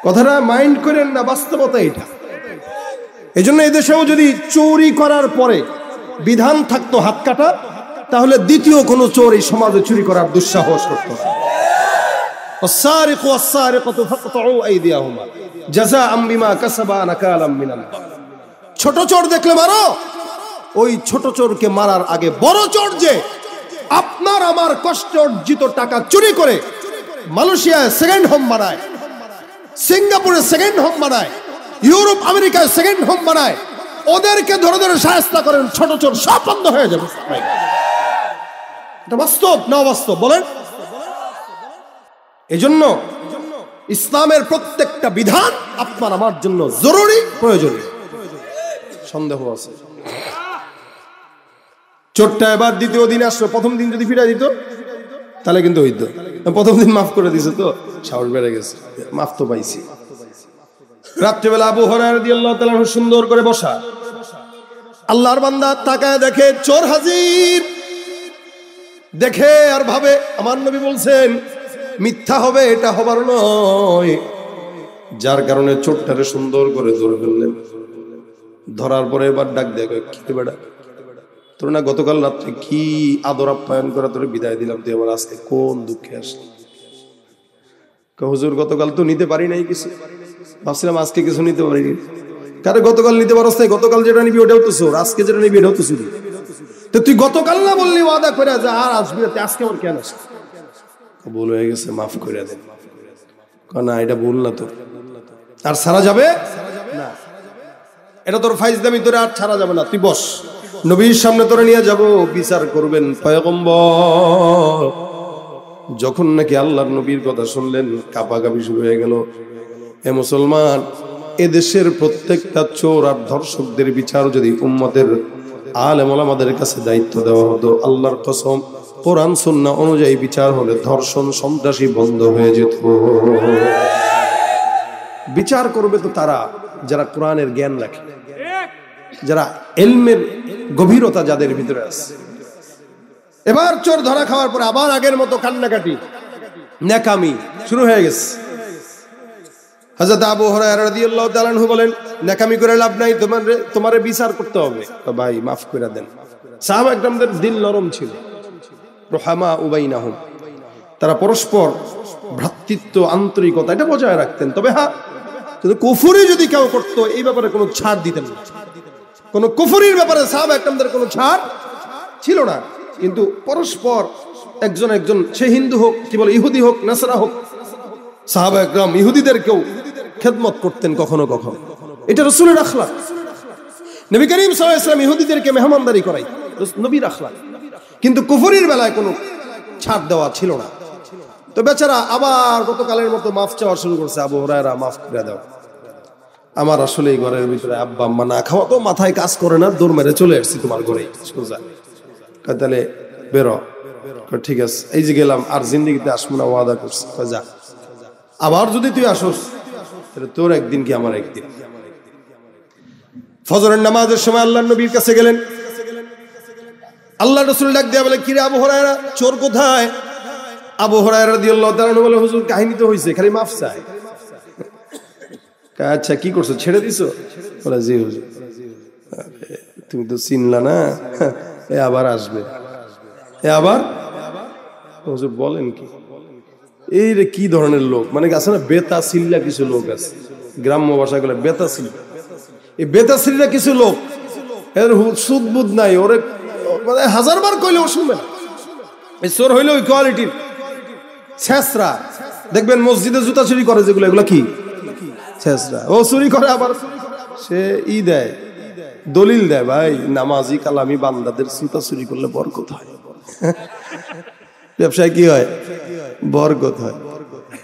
কথাটা মাইন্ড করেন না, বাস্তবতা এটা। এই জন্য এই দেশেও যদি চুরি করার পরে বিধান থাকতো হাত কাটা, তাহলে দ্বিতীয় কোন চোর এই সমাজে চুরি করার দুঃসাহস করতো না। ছোট চোর দেখলে মারো, ওই ছোট চোরকে মারার আগে বড় চোর যে আপনার আমার কষ্ট অর্জিত টাকা চুরি করে মালয়েশিয়ায় সেকেন্ড হোম বানায়, সিঙ্গাপুরে সেকেন্ড হোম বানায়, ইউরোপ আমেরিকায় সেকেন্ড হোম বানায়, ওদেরকে ধরে ধরে শায়েস্তা করেন, ছোট চোর সব বন্ধ হয়ে যাবে। এটা বাস্তব না অবাস্তব বলেন? এজন্য ইসলামের প্রত্যেকটা বিধান আপনার আমার জন্য জরুরি, প্রয়োজনীয়, সন্দেহ আছে। চোরটা এবার দ্বিতীয় দিন আসলো, প্রথম দিন যদি ফিরে দিত তাহলে কিন্তু হইতো। প্রথম দিন মাফ করে দিছে তো সাহস বেড়ে গেছে, মাফ তো পাইছি। রাত্রিবেলা আবু হুরায়রা রাদিয়াল্লাহু তাআলা সুন্দর করে বসা, আল্লাহর বান্দা তাকায় দেখে চোর হাজির, দেখে আর ভাবে আমার নবী বলছেন মিথ্যা হবে, এটা হবার নয়, যার কারণে চোরটারে সুন্দর করে ধরে ফেললেন। ধরার পরে এবার ডাক দেখে, কি বেড়া তোর না গতকাল রাত্রে কি আদর আপ্যায়ন করে তোরে বিদায় দিলাম, তুই আবার আজকে কোন দুঃখে আসলি? হুজুর গতকাল তো নিতে পারি নাই কিছু, ভাবছিলাম আজকে কিছু নিতে পারিনি। কারে গতকাল নিতে পারস নাই? গতকাল যেটা নিবি ওটাও তো চোর, আজকে যেটা নিবি এটাও তো চুরি। তো তুই গতকাল না বললি ওয়াদা করে যে আর আসবি না, আজকে আমার কেন আসছে? ভুল হয়ে গেছে, মাফ করে দেন। না এটা ভুল না, তোর আর ছাড়া যাবে না, এটা তোর ফাইজলামি, তোরে আর ছাড়া যাবে না, তুই বস, নবীর সামনে তোরে নিয়ে যাব, বিচার করবেন পয়গম্বর। যখন নাকি আল্লাহর নবীর কথা শুনলেন কাঁপাকাঁপি শুরু হয়ে গেল। এ মুসলমান, এদেশের প্রত্যেকটা চোর আর ধর্ষকদের বিচার যদি উম্মতের আলেম ওলামাদের কাছে দায়িত্ব দেওয়া হতো, আল্লাহর কসম কোরআন সুন্নাহ অনুযায়ী বিচার হলে ধর্ষণ সন্ত্রাসী বন্ধ হয়ে যেত। বিচার করবে তো তারা যারা কোরআনের জ্ঞান রাখে, যারা ইলমের গভীরতা যাদের ভিতরে আছে। এবার চোর ধরা খাওয়ার পরে আবার আগের মতো কান্নাকাটি, নেকামি শুরু হয়ে গেছে। হযরত আবু হুরায়রা রাদিয়াল্লাহু তাআলা আনহু বলেন, নেকামি করে লাভ নাই, তোমারে বিচার করতে হবে। ভাই মাফ করে দেন। সাহাবা একরামদের দিল নরম ছিল, রুহামা উবাইনাহুম, তারা পরস্পর ভ্রাতৃত্ব আন্তরিকতা এটা বজায় রাখতেন। তবে হ্যাঁ, কিন্তু কুফরি যদি কেউ করতো এই ব্যাপারে কোনো ছাড় দিতেন না। কোন কুফরির ব্যাপারে সাহাবা একরামদের কোনো ছাড় ছিল না, কিন্তু পরস্পর একজন একজন, সে হিন্দু হোক, কি বলে ইহুদি হোক, নাসারা হোক, সাহাবা একরাম ইহুদিদেরকেও খেদমত করতেন কখনো কখনো। এটা রাসূলের আখলাক। নবী করিম সাল্লাল্লাহু আলাইহি ওয়াসাল্লাম ইহুদিদেরকে মেহমানদারি করাই নবীর আখলাক, কিন্তু কুফরির বেলায় কোনো ছাড় দেওয়া ছিল না। তো বেচারা আবার গতকালের মতো মাফ চাওয়া শুরু করছে, আবু হুরায়রা মাফ করে দাও, আমার আসলে এই ঘরের ভিতরে আব্বা আম্মা না খাওয়া তো মাথায় কাজ করে না, দৌড় মেরে চলে আসছি তোমার ঘরে সোজা। তাহলে বেরো। ঠিক আছে, এই যে গেলাম, আর জিন্দেগিতে আসবো না, ওয়াদা করছি। যা, আবার যদি তুই আসোস তাহলে তোর একদিন কি আমার একদিন। ফজরের নামাজের সময় আল্লাহর নবীর কাছে গেলেন। আল্লাহ রাসূল ডাক দিয়া বলে, কিরে আবু হুরায়রা, চোর কোথায়? আবু হুরায়রা রাদিয়াল্লাহু তাআলা বলে, হুজুর কাহিনী তো হইছে, খালি মাফ চাই। আচ্ছা কি করছো, ছেড়ে দিছো? বলে জি হুজুর। তুমি তো চিনলা না, এ আবার আসবে, এ আবার। হুজুর বলেন কি? এই রে কি ধরনের লোক, মানে আছে না বেতা সিল্লা কিছু লোক আছে, গ্রাম্য ভাষা গুলো বেতা সিল, এই বেতা সিল্লা কিছু লোক, এর সুদ বুদ নাই, ওরে মানে হাজারবার কইলেও শুনবে না। এই চোর হইলে ওই কোয়ালিটির ছেঁচড়া, দেখবেন মসজিদে জুতা চুরি করে যেগুলো, এগুলো কি ছেঁচড়া, ও চুরি করে, আবার সে দেয়, দলিল দেয়, ভাই নামাজি কালামি বান্দাদের জুতা চুরি করলে বরকত হয়। ব্যবসায় কি হয়? বরকত হয়।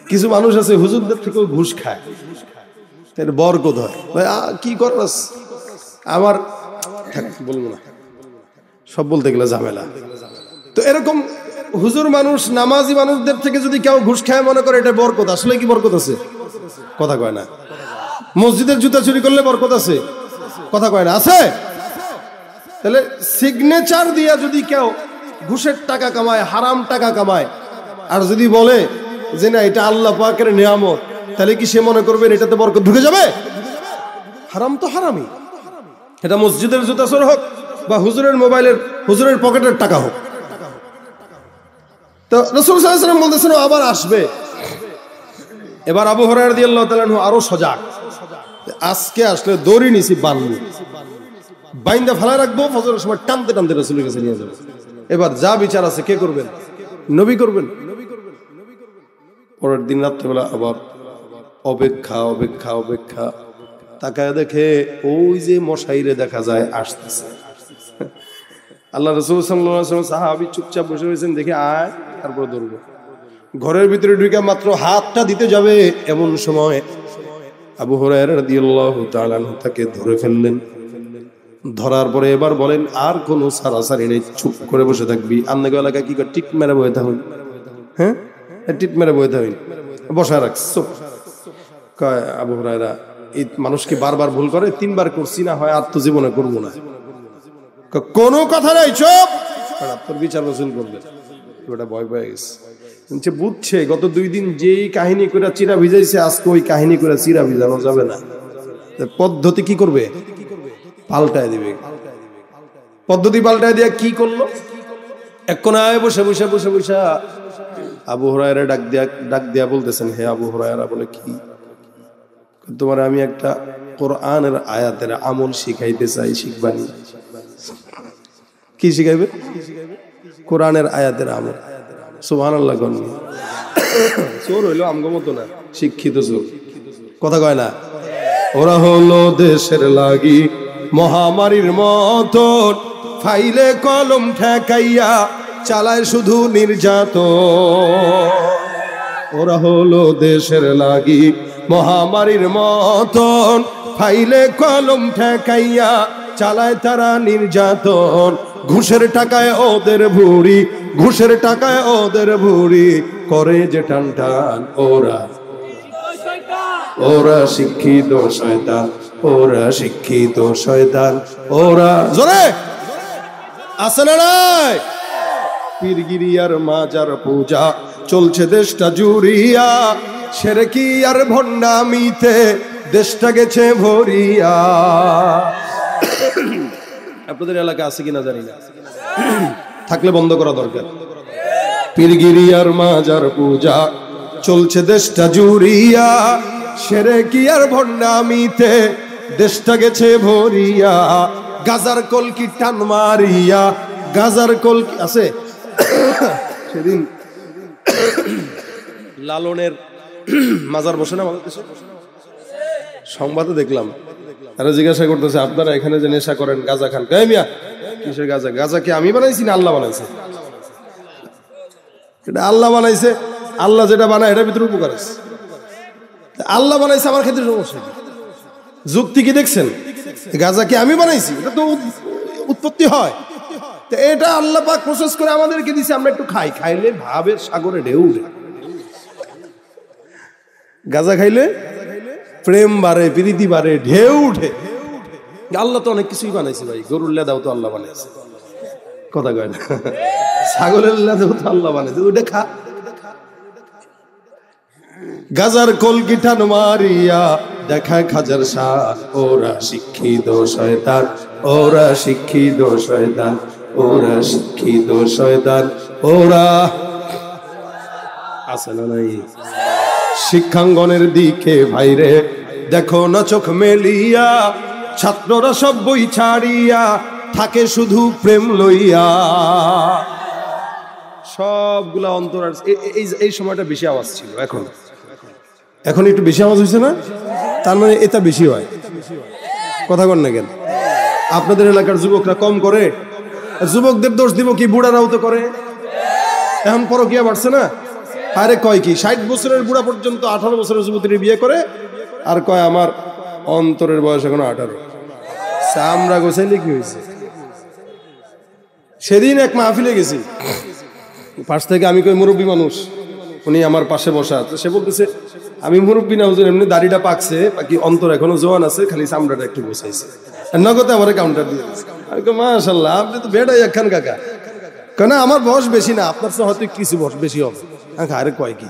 কিছু মানুষ আছে হুজুরদের থেকেও ঘুষ খায়, বরকত হয়। ভাই কি করস, আমার বলবো না, সব বলতে গেলে ঝামেলা। তো এরকম হুজুর মানুষ, নামাজি মানুষদের থেকে যদি কেউ ঘুষ খায় মনে করে এটা বরকত, আসলে কি বরকত আছে? কথা কয় না। মসজিদের জুতা চুরি করলে বরকত আছে? কথা কয় না, আছে? তাহলে সিগনেচার দিয়া যদি কেউ ঘুষের টাকা কামায়, হারাম টাকা কামায়, আর যদি বলে যে না এটা আল্লাহ পাকের নিয়ামত, তাহলে কি সে মনে করবেন এটাতে বরকত ঢুকে যাবে? হারাম তো হারামই, এটা মসজিদের জুতা চোর হোক বা হুজুরের মোবাইলের, হুজুরের পকেটের টাকা হোক। তো রাসূল সাল্লাল্লাহু আলাইহি ওয়াসাল্লাম বলতেছেন আবার আসবে। এবার আবু হুরায়রা রাদিয়াল্লাহু তাআলা আনহু আরো সজাগ, আজকে আসলে দড়ি নিছি বানবো, বাইন্দা ফেলা রাখবো, ফজরের সময় টানতে টানতে রাসূলের কাছে নিয়ে যাবো। এবার যা বিচার আছে কে করবেন? নবী করবেন। পরের দিন রাত্রেবেলা আবার অপেক্ষা অপেক্ষা অপেক্ষা, তাকায় দেখে ওই যে মশাইরে দেখা যায় আসতেছে। আল্লাহ রাসূল সাল্লাল্লাহু আলাইহি ওয়াসাল্লাম সাহাবী চুপচাপ বসে রয়েছেন, দেখে আয়, তারপর ধরবো। ঘরের ভিতরে ঢুকে মাত্র হাতটা দিতে যাবে, এমন সময় আবু হুরায়রা রাদিয়াল্লাহু তাআলা আনহু তাকে ধরে ফেললেন। ধরার পরে এবার বলেন আর কোনো সারাসারি নেই, চুপ করে বসে থাকবি। আপনাকে এলাকা কি করে টিক মেরে বয়ে থাকুন? হ্যাঁ, টিক মেরে বয়ে থাকুন, বসা রাখছ। কয় আবু হুরায়রা এই মানুষ কি বারবার ভুল করে? 3 বার করছি না হয়, আর তো জীবনে করবো না। কোনো কথা নাই, চুপ, তোর বিচার রসুল করবেন। ওটা ভয় পেয়ে গেছে, বুঝছে গত 2 দিন যেই কাহিনী করে চিরা ভিজাইছে, আজকে ওই কাহিনী করে চিরা ভিজানো যাবে না। পদ্ধতি কি করবে? পাল্টায় দিবে। পদ্ধতি পাল্টায় দিয়া কি করলো? এক কোনায় বসে বসে বসে বসে আবু হুরায়রা ডাক দিয়া বলতেছেন, হে আবু হুরায়রা, বলে কি? তোমার আমি একটা কোরআনের আয়াতের আমল শিখাইতে চাই, শিখবানি? কি শিখাইবে? কোরআনের আয়াতের আমল। সুবহানাল্লাহ। চোর হইলো আমগো মতো না, শিক্ষিত চোর। কথা কয় না? ওরা হলো দেশের লাগি মহামারীর মতন, ফাইলে কলম ঠেকাইয়া চালায় শুধু নির্যাতন। ওরা হলো দেশের লাগি মহামারীর মতন, ফাইলে কলম ঠেকাইয়া চালায় তারা নির্যাতন। ঘুষের টাকায় ওদের ভুঁড়ি, ঘুষের টাকায় ওদের ভুঁড়ি করে যে টান টান। ওরা শিক্ষিত শয়তান, ওরা শিক্ষিত শয়তান, ওরা জোরে আছে না নাই? পীরগিরি আর মাজার পূজা চলছে দেশটা জুড়িয়া, শিরকি আর ভণ্ডামিতে দেশটা গেছে ভরিয়া। আপনাদের এলাকা আছে কিনা জানি না, থাকলে বন্ধ করা দরকার। পীরগিরি আর মাজার পূজা চলছে দেশটা জুড়িয়া, শিরকি আর ভণ্ডামিতে দেশটা গেছে ভরিয়া। গাজার কলকি টান মারিয়া, গাজার কলকি আছে। সেদিন লালনের মাজার বসে না আমাদের দেশে, সংবাদে দেখলাম। আরে জিজ্ঞাসা করতেছে, আপনারা এখানে যে নেশা করেন, গাজা খান? কে মিয়া, কিসের গাজা? গাজা কি আমি বানাইছি না আল্লাহ বানাইছে? এটা আল্লাহ বানাইছে। আল্লাহ যেটা বানায় এটার ভিতরে উপকার আছে। আল্লাহ বানাইছে, আমার ক্ষেত্রে সমস্যা কি? যুক্তি কি দেখছেন? গাজা কি আমি বানাইছি? এটা তো উৎপত্তি হয়। তো এটা আল্লাহ পাক প্রসেস করে আমাদেরকে দিছে, আমরা একটু খাই। খাইলে ভাবের সাগরে ঢেউ উঠে। গাজা খাইলে প্রেম বাড়ে, প্রীতি বাড়ে, ঢেউ উঠে। আল্লাহ তো অনেক কিছুই বানাইছে ভাই। গরুর লেদাও তো আল্লাহ বানাইছে, কথা কয় না? ছাগলের লেদাও তো আল্লাহ বানাইছে, ওটা খা। গাজার কলকি টান মারিয়া দেখায় খাজার শাহ, ওরা শিক্ষিত শয়তান, ওরা শিক্ষিত শয়তান, ওরা শিক্ষিত শয়তান। ওরা আছে না নাই? শিক্ষাঙ্গনের দিকে ভাইরে দেখো না চোখ মেলিয়া, ছাত্ররা সব বই ছাড়িয়া থাকে শুধু প্রেম লইয়া। সবগুলা অন্তর। এই সময়টা বেশি আওয়াজ ছিল, এখন একটু বেশি আওয়াজ হয়েছে না? তার মানে এটা বেশি হয়। কথা বল না কেন? আপনাদের এলাকার যুবকরা কম করে? যুবকদের দোষ দিব কি? বুড়ারাও তো করে। এখন পরকিয়া বাড়ছে না? আরে কয় কি 60 বছরের বুড়া পর্যন্ত 18 বছরের যুবতীর বিয়ে করে, আর কয় আমার অন্তরের বয়স এখন 18। চামড়া গোছাইলে কি হয়েছে? সেদিন এক মাহফিলে গেছি, পাশ থেকে আমি কই মুরব্বী মানুষ, উনি আমার পাশে বসা, তো সে বলতেছে আমি মুরব্বী না হুজুর, এমনি দাড়িটা পাকছে, বাকি অন্তর এখনো জোয়ান আছে, খালি চামড়াটা একটু গোছাইছে। নগদে আমার কাউন্টার দিয়ে দিচ্ছে। আমি কই মাশাআল্লাহ, আপনি তো বেড়াই একখান কাকা। কেন আমার বয়স বেশি না, আপনার তো হয়তো কিছু বয়স বেশি হবে। আরে কয় কি,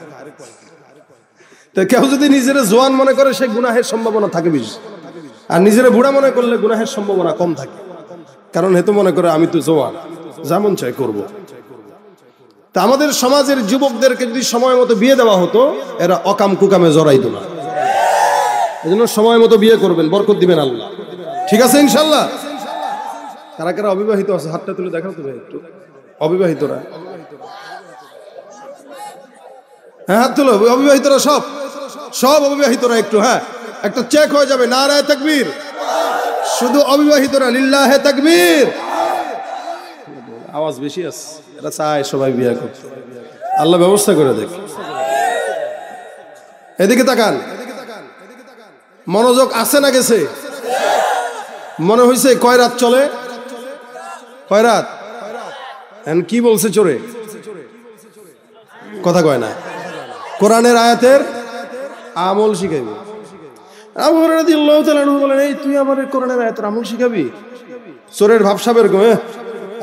তো কেউ যদি নিজের জোয়ান মনে করে সে গুনাহের সম্ভাবনা থাকে বেশি, আর নিজের বুড়া মনে করলে গুনাহের সম্ভাবনা কম থাকে, কারণ হেতু মনে করে আমি তো জোয়ান, যেমন চাই করবো। তা আমাদের সমাজের যুবকদেরকে যদি সময় মতো বিয়ে দেওয়া হতো, এরা অকাম কুকামে জড়াইতো না। এই জন্য সময় মতো বিয়ে করবেন, বরকত দিবেন আল্লাহ। ঠিক আছে ইনশাল্লাহ। কারা কারা অবিবাহিত আছে হাতটা তুলে দেখাও তো ভাই একটু, অবিবাহিতরা। হ্যাঁ হাত তুলো, অবিবাহিতরা সব সব অবিবাহিতরা একটু, হ্যাঁ একটা চেক হয়ে যাবে। নারায়ে তাকবীর। শুধু অবিবাহিতরা, লিল্লাহে তাকবীর। আওয়াজ বেশি আছে, এটা চায় সবাই বিয়ে করতে, আল্লাহ ব্যবস্থা করে দেখ। এদিকে তাকান, মনোযোগ আছে না গেছে? মনে হয়েছে কয় রাত চলে? কয় রাত? কি বলছে চোরে? কথা কয় না। কোরআনের আয়াতের আমল শিখাইবে। আবু হুরায়রা রাদিয়াল্লাহু তাআলা আনহু বলেন, এই তুই আমার কোরআনের আয়াতের আমল শিখাবি? চোরের ভাবসাব এরকম,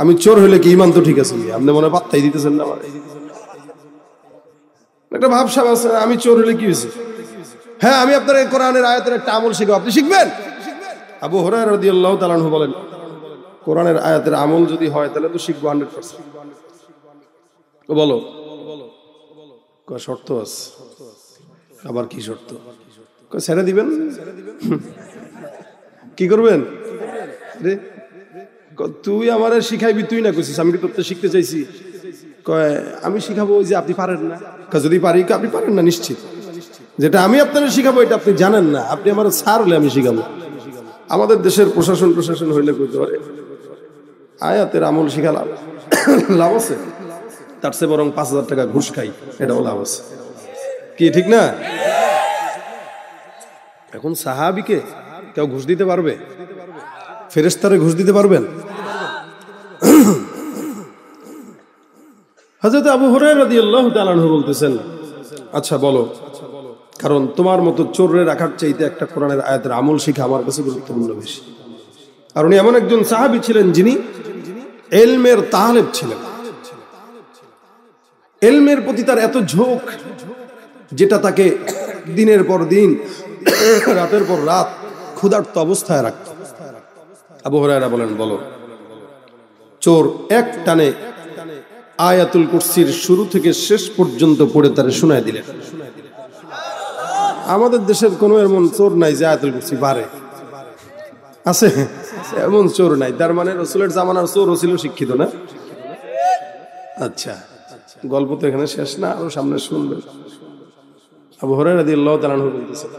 আমি চোর হইলে কি ইমান তো ঠিক আছে, আপনি মনে পাত্তাই দিতেছেন না আমার। একটা ভাবসাব আছে, আমি চোর হইলে কি হয়েছে? হ্যাঁ আমি আপনার কোরআনের আয়াতের একটা আমল শিখাবো, আপনি শিখবেন? আবু হুরায়রা রাদিয়াল্লাহু তাআলা আনহু বলেন, কোরআনের আয়াতের আমল যদি হয় তাহলে তো শিখবো 100%। বলো শর্ত আছে। আবার কি শর্ত? ছেড়ে দিবেন? কি করবেন? তুই আমার শিখাইবি, তুই না কইছিস, আমি কি তোর শিখতে চাইছি? আমি শিখাবো ওই যে আপনি পারেন না। যদি পারি, আপনি পারেন না নিশ্চিত। যেটা আমি আপনারা শিখাবো এটা আপনি জানেন না, আপনি আমার স্যার হলে আমি শিখাবো। আমাদের দেশের প্রশাসন হইলে কইতে পারে আয়াতের আমল শিখা লাভ আছে, তার চেয়ে বরং 5,000 টাকা ঘুষ খাই, এটাও লাভ আছে। কি ঠিক না? এখন সাহাবীকে কেউ ঘুষ দিতে পারবে? ফেরেশতারে ঘুষ দিতে পারবেন? হযরত আবু হুরায়রা রাদিয়াল্লাহু তাআলা আনহু বলতেছেন, আচ্ছা বলো, কারণ তোমার মতো চোরে রাখার চাইতে একটা কোরআনের আয়াতের আমল শিখা আমার কাছে গুরুত্বপূর্ণ বেশি। আর উনি এমন একজন সাহাবী ছিলেন যিনি ইলমের তালেব ছিলেন। ইলমের প্রতি তার এত ঝোঁক, যেটা তাকে দিনের পর দিন, রাতের পর রাত ক্ষুধার্ত অবস্থায় রাখত। আবু হুরায়রা বলেন, বলো। চোর এক টানে আয়াতুল কুরসির শুরু থেকে শেষ পর্যন্ত পড়ে তারে শোনায় দিলেন। আমাদের দেশের কোনো এমন চোর নাই যে আয়াতুল কুরসি পারে, আছে? এমন চোর নাই। তার মানে রাসূলের জামানার চোরও ছিল শিক্ষিত না? আচ্ছা, গল্প তো এখানে শেষ না, আরো সামনে শুনবেন। আবু হুরায়রা রাদিয়াল্লাহু তাআলা আনহু বলতেছেন,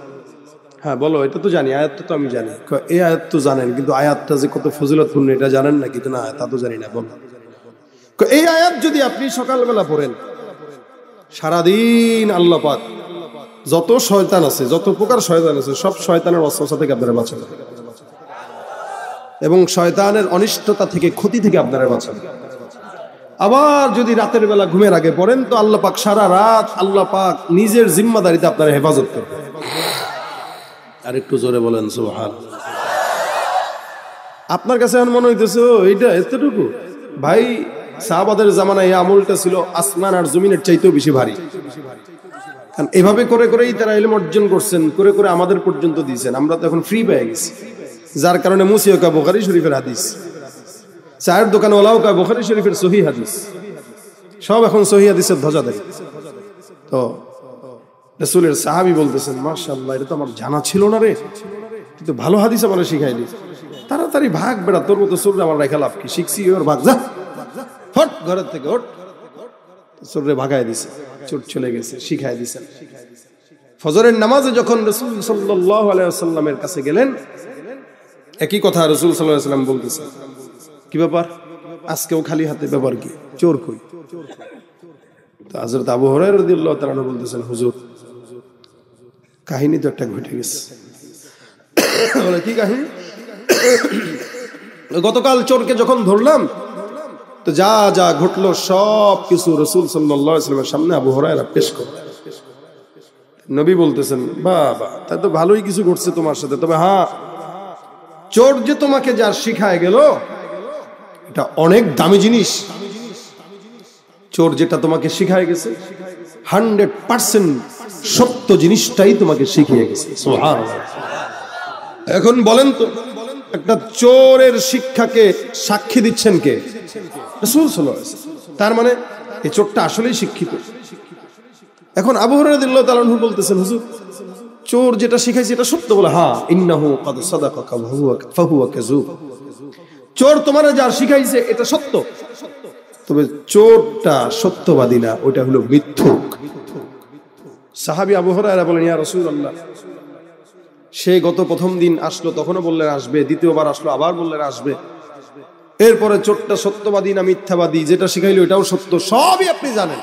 হ্যাঁ বলো, এটা তো জানি, আয়াতটা তো আমি জানি। এই আয়াত তো জানেন, কিন্তু আয়াতটা যে কত ফজিলতপূর্ণ এটা জানেন না? কিন্তু না, তা তো জানি না। বলো, এই আয়াত যদি আপনি সকালবেলা পড়েন, সারাদিন আল্লাহ পাক যত শয়তান আছে, যত প্রকার শয়তান আছে, সব শয়তানের ওয়াসওয়াসা থেকে আপনারা বাঁচান, এবং শয়তানের অনিষ্টতা থেকে, ক্ষতি থেকে আপনারা বাঁচান। আবার যদি রাতের বেলা ঘুমের আগে পড়েন, তো আল্লাহ পাক সারা রাত আল্লাহ পাক নিজের জিম্মাদারিতে আপনারা হেফাজত করবেন। আর একটু জোরে বলেন সুবহানাল্লাহ। আপনার কাছে এখন মনে হইতেছে এইটা এতটুকু? ভাই, সাহাবাদের জামানায় এই আমলটা ছিল আসমান আর জমিনের চাইতেও বেশি ভারী। কারণ এভাবে করে করেই তারা ইলম অর্জন করছেন, করে করে আমাদের পর্যন্ত দিয়েছেন। আমরা তো এখন ফ্রি পেয়ে গেছি, যার কারণে মুসিয়কা বুখারী শরীফের হাদিস, চায়ের দোকানে ওলাও কা বুখারী শরীফের সহিহ হাদিস, সব এখন সহিহ হাদিসের ধ্বজাধারী। তো রাসূলের সাহাবী বলতেছেন, মাশাআল্লাহ, এটা তো আমার জানা ছিল না রে, কিন্তু ভালো হাদিস আমার শিখাইলি। তাড়াতাড়ি ভাগ বেড়া, তোর মতো চোর আমার রেখা লাভ কি? শিখছি ওর ভাগ, যা হট ঘরের থেকে হট। চোরে ভাগায় দিছে, চোর চলে গেছে, শিখাই দিছেন। ফজরের নামাজে যখন রাসূল সাল্লাল্লাহু আলাইহি ওয়াসাল্লামের কাছে গেলেন, একই কথা রাসূল সাল্লাল্লাহু আলাইহি ওয়াসাল্লাম বলতেছেন, কি ব্যাপার আজকেও খালি হাতে? ব্যাপার কি? চোর কই? তো হযরত আবু হুরায়রা রাদিয়াল্লাহু তাআলা আনহু বলতেছেন, হুজুর, কাহিনী তো একটা ঘটে গেছে। বলে, কি কাহিনী? গতকাল চোরকে যখন ধরলাম তো যা যা ঘটলো সব কিছু রাসূল সাল্লাল্লাহু আলাইহি ওয়াসাল্লামের সামনে আবু হুরায়রা পেশ করলেন। নবী বলতেছেন, বাবা তাই তো ভালোই কিছু ঘটছে তোমার সাথে, তবে হ্যাঁ, চোর যে তোমাকে যা শিখায় গেল এটা অনেক দামি জিনিস। চোর যেটা তোমাকে শিখায় গেছে 100% সত্য জিনিসটাই তোমাকে শিখিয়ে গেছে। সুবহানাল্লাহ। এখন বলেন তো, একটা চোরের শিক্ষাকে সাক্ষী দিচ্ছেন কে? রাসূল সাল্লাল্লাহু আলাইহি ওয়াসাল্লাম। তার মানে এই চোরটা আসলেই শিক্ষিত। এখন আবু হুরায়রা রাদিয়াল্লাহু তাআলা আনহু বলতেছেন, হুজুর চোর যেটা শিখাইছে এটা সত্য? বলে হ্যাঁ, ইন্নাহু ক্বাদ সাদাকাকা ফাহুয়া কাযুব। চোর তোমারে যা শিখাইছে এটা সত্য, তবে চোরটা সত্যবাদী না, ওটা হলো মিথ্যুক। সাহাবী আবু হুরায়রা বলেন, ইয়া রাসূলুল্লাহ, সে গত প্রথম দিন আসলো তখনও বললেন আসবে, দ্বিতীয়বার আসলো আবার বললেন আসবে, এরপরে চোরটা সত্যবাদী না মিথ্যাবাদী, যেটা শিখাইলো এটাও সত্য, সবই আপনি জানেন,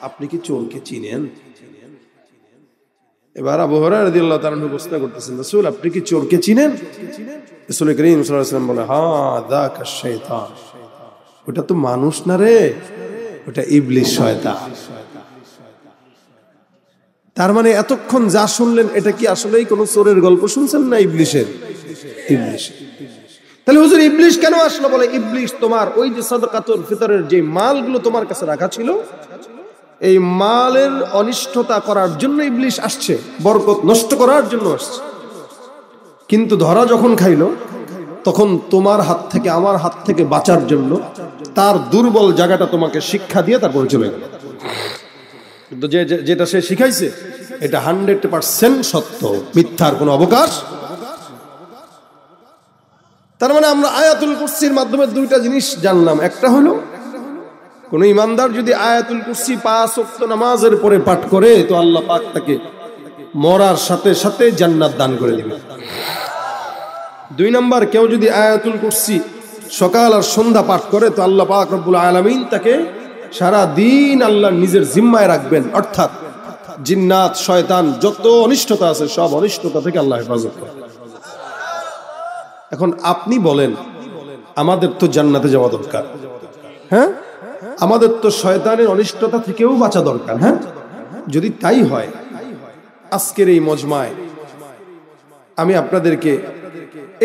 আপনি কি চোরকে চিনেন? এবার আবু হুরায়রা রাদিয়াল্লাহু তাআলা প্রশ্ন করতেছেন, রাসূল আপনি কি চোরকে চিনেন? রাসূল করিম সাল্লাল্লাহু আলাইহি ওয়াসাল্লাম বলে, হ্যাঁ যাকা শাইতান, ওটা তো মানুষ না রে, ওটা ইবলিস শয়তান। তার মানে এতক্ষণ যা শুনলেন এটা কি আসলেই কোন চোরের গল্প শুনছেন না ইবলিসের? ইবলিস। তাহলে হুজুর ইবলিস কেন আসলো? বলে ইবলিস তোমার ওই যে সাদাকাতুল ফিতরের যে মালগুলো তোমার কাছে রাখা ছিল, এই মালের অনিষ্টতা করার জন্য ইবলিস আসছে, বরকত নষ্ট করার জন্য আসছে। কিন্তু ধরা যখন খাইলো তখন তোমার হাত থেকে আমার হাত থেকে বাঁচার জন্য তার দুর্বল জায়গাটা তোমাকে শিক্ষা দিয়ে তারপরে চলে গেল। কিন্তু যেটা সে শিখাইছে এটা 100% সত্য, মিথ্যার কোনো অবকাশ। তার মানে আমরা আয়াতুল কুরসির মাধ্যমে দুইটা জিনিস জানলাম। একটা হলো কোন ইমানদার যদি আয়াতুল কুরসি 5 ওয়াক্ত নামাজের পরে পাঠ করে তো আল্লাহ পাক তাকে মরার সাথে সাথে জান্নাত দান করে দিবেন। 2 নাম্বার, কেউ যদি আয়াতুল কুরসি সকাল আর সন্ধ্যা পাঠ করে তো আল্লাহ পাক রব্বুল আলামিন তাকে সারা দিন আল্লাহ নিজের জিম্মায় রাখবেন, অর্থাৎ জিন্নাত শয়তান যত অনিষ্টতা আছে সব অনিষ্টতা থেকে আল্লাহ হেফাজত করে। এখন আপনি বলেন, আমাদের তো জান্নাতে যাওয়া দরকার, হ্যাঁ, আমাদের তো শয়তানের অনিষ্টতা থেকেও বাঁচা দরকার। হ্যাঁ, যদি তাই হয় আজকের এই মজমায় আমি আপনাদেরকে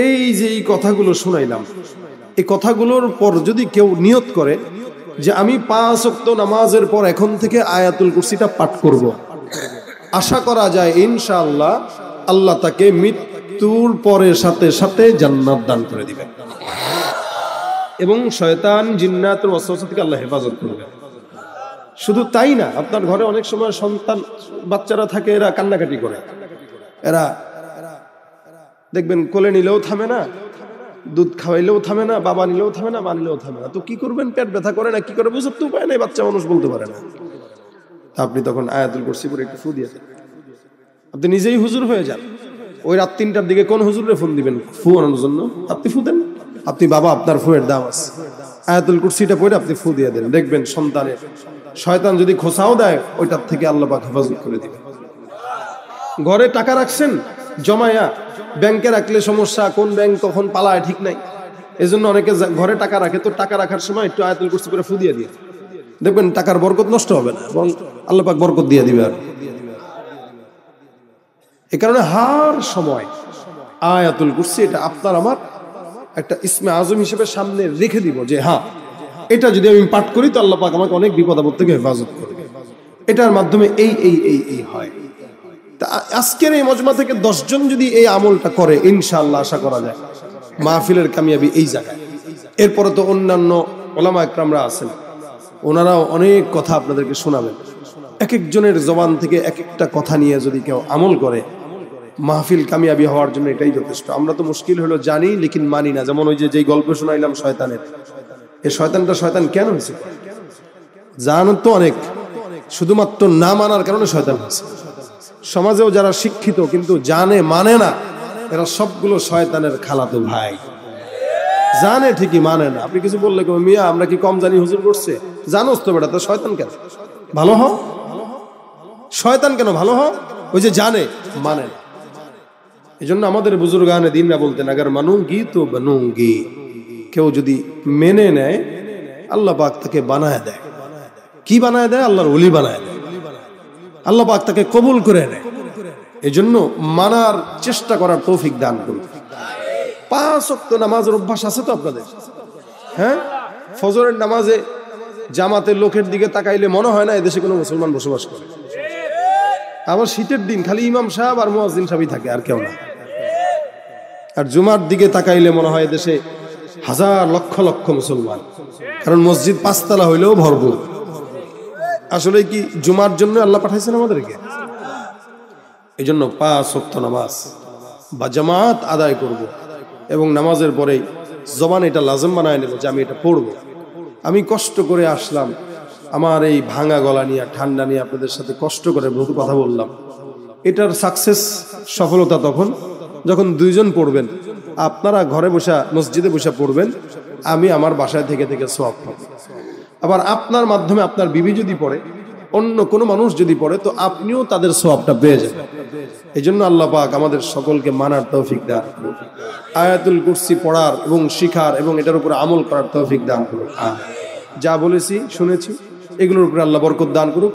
এই যে এই কথাগুলো শুনাইলাম, এই কথাগুলোর পর যদি কেউ নিয়ত করে যে আমি 5 ওয়াক্ত নামাজের পর এখন থেকে আয়াতুল কুরসিটা পাঠ করব, আশা করা যায় ইনশাআল্লাহ আল্লাহ তাকে মৃত্যুর পরে সাথে সাথে জান্নাত দান করে দিবেন এবং শয়তান জিন্নাতের ওয়াসওয়াসা থেকে আল্লাহ হেফাজত করবে। শুধু তাই না, আপনার ঘরে অনেক সময় সন্তান বাচ্চারা থাকে, এরা কান্নাকাটি করে, এরা দেখবেন কোলে নিলেও থামে না, দুধ খাওয়াইলেও থামে না, বাবা নিলেও থামে না, মা নিলেও থামে না। তো কি করবেন? পেট ব্যথা করে না, কি করে বুঝতে তো উপায় নাই, বাচ্চা মানুষ বলতে পারে না। আপনি তখন আয়াতুল কুরসি পড়ে একটু ফু দিয়ে দেন, আপনি নিজেই হুজুর হয়ে যান। ওই রাত 3টার দিকে কোন হুজুরে ফোন দিবেন ফু আনানোর জন্য? আপনি ফু দেন, আপনি বাবা, আপনার ফুয়ের দাম আছে। আয়াতুল কুরসিটা পড়ে আপনি ফু দিয়ে দেন, দেখবেন সন্তানের শয়তান যদি খোসাও দেয় ওইটার থেকে আল্লাহ পাক হেফাজত করে দিবেন। ঘরে টাকা রাখছেন জমায়া, ব্যাংকে রাখলে সমস্যা, কোন ব্যাংক কখন পালায় ঠিক নাই, এজন্য অনেকে ঘরে টাকা রাখে। তো টাকা রাখার সময় একটু আয়াতুল কুরসি করে ফু দিয়ে দিয়ে দেখবেন টাকার বরকত নষ্ট হবে না, এবং আল্লাহ পাক বরকত দিয়ে দিবে। আর এই কারণে হার সময় আয়াতুল কুরসি এটা আপনার আমার একটা ইসমে আজম হিসেবে সামনে রেখে দিব যে হ্যাঁ, এটা যদি আমি পাঠ করি তো আল্লাহ পাক আমাকে অনেক বিপদ আপদ থেকে হেফাজত করবে। এটার মাধ্যমে এই এই এই এই হয়। তা আজকের এই মজমা থেকে 10 জন যদি এই আমলটা করে ইনশাআল্লাহ আশা করা যায় মাহফিলের কামিয়াবি এই জায়গায়। এরপরে তো অন্যান্য ওলামা একরামরা আছেন, ওনারাও অনেক কথা আপনাদেরকে শোনাবেন। এক একজনের জবান থেকে এক একটা কথা নিয়ে যদি কেউ আমল করে মাহফিল কামিয়াবি হওয়ার জন্য এটাই যথেষ্ট। আমরা তো মুশকিল হলো জানি লেকিন মানি না। যেমন ওই যে গল্প শোনাইলাম শয়তানের, এই শয়তানটা শয়তান কেন হয়েছে জানো তো অনেক, শুধুমাত্র না মানার কারণে শয়তান হয়েছে। সমাজেও যারা শিক্ষিত কিন্তু জানে মানে না, এরা সবগুলো শয়তানের খালাতো ভাই। জানে ঠিকই মানে না। আপনি কিছু বললে মিয়া আমরা কি কম জানি হুজুর করছে? জানোস তো বেটা, তো শয়তান কেন ভালো হ, শয়তান কেন ভালো হ? ওই যে জানে মানে না। এই জন্য আমাদের বুজুর্গানে দিনরা বলতেন, আগার মানুঙ্গি তো বানুঙ্গি, কেউ যদি মেনে নেয় আল্লাহ পাক তাকে বানায় দেয়। কি বানায় দেয়? আল্লাহর ওলি বানায় দেয়, আল্লাহ পাক তাকে কবুল করে নেয়। এই জন্য মানার চেষ্টা করার তৌফিক দান করুন। 5 ওয়াক্ত নামাজের অভ্যাস আছে তো আপনাদের? হ্যাঁ, ফজরের নামাজে জামাতের লোকের দিকে তাকাইলে মনে হয় না এদেশে কোনো মুসলমান বসবাস করে। আবার শীতের দিন খালি ইমাম সাহেব আর মুয়াজ্জিন সাহেবই থাকে, আর কেউ না। আর জুমার দিকে তাকাইলে মনে হয় দেশে হাজার লক্ষ লক্ষ মুসলমান, কারণ মসজিদ 5 তলা হইলেও ভরপুর। আসলে কি জুমার জন্য আল্লাহ পাঠাইছেন আমাদেরকে? এই জন্য 5 ওয়াক্ত নামাজ বা জামাত আদায় করব, এবং নামাজের পরে জবান এটা লাজম বানায় নেব যে আমি এটা পড়বো। আমি কষ্ট করে আসলাম, আমার এই ভাঙা গলা নিয়ে ঠান্ডা নিয়ে আপনাদের সাথে কষ্ট করে বহু কথা বললাম। এটার সাকসেস, সফলতা তখন যখন 2 জন পড়বেন। আপনারা ঘরে বসে মসজিদে বসে পড়বেন, আমি আমার বাসায় থেকে থেকে সওয়াব পাবো। আবার আপনার মাধ্যমে আপনার বিবি যদি পড়ে, অন্য কোনো মানুষ যদি পড়ে, তো আপনিও তাদের সওয়াবটা পেয়ে যাবেন। এই জন্য আল্লাহ পাক আমাদের সকলকে মানার তৌফিক দান করুন, আয়াতুল কুরসি পড়ার এবং শিখার এবং এটার উপরে আমল করার তৌফিক দান করুন। যা বলেছি শুনেছি এগুলোর উপরে আল্লাহ বরকত দান করুন।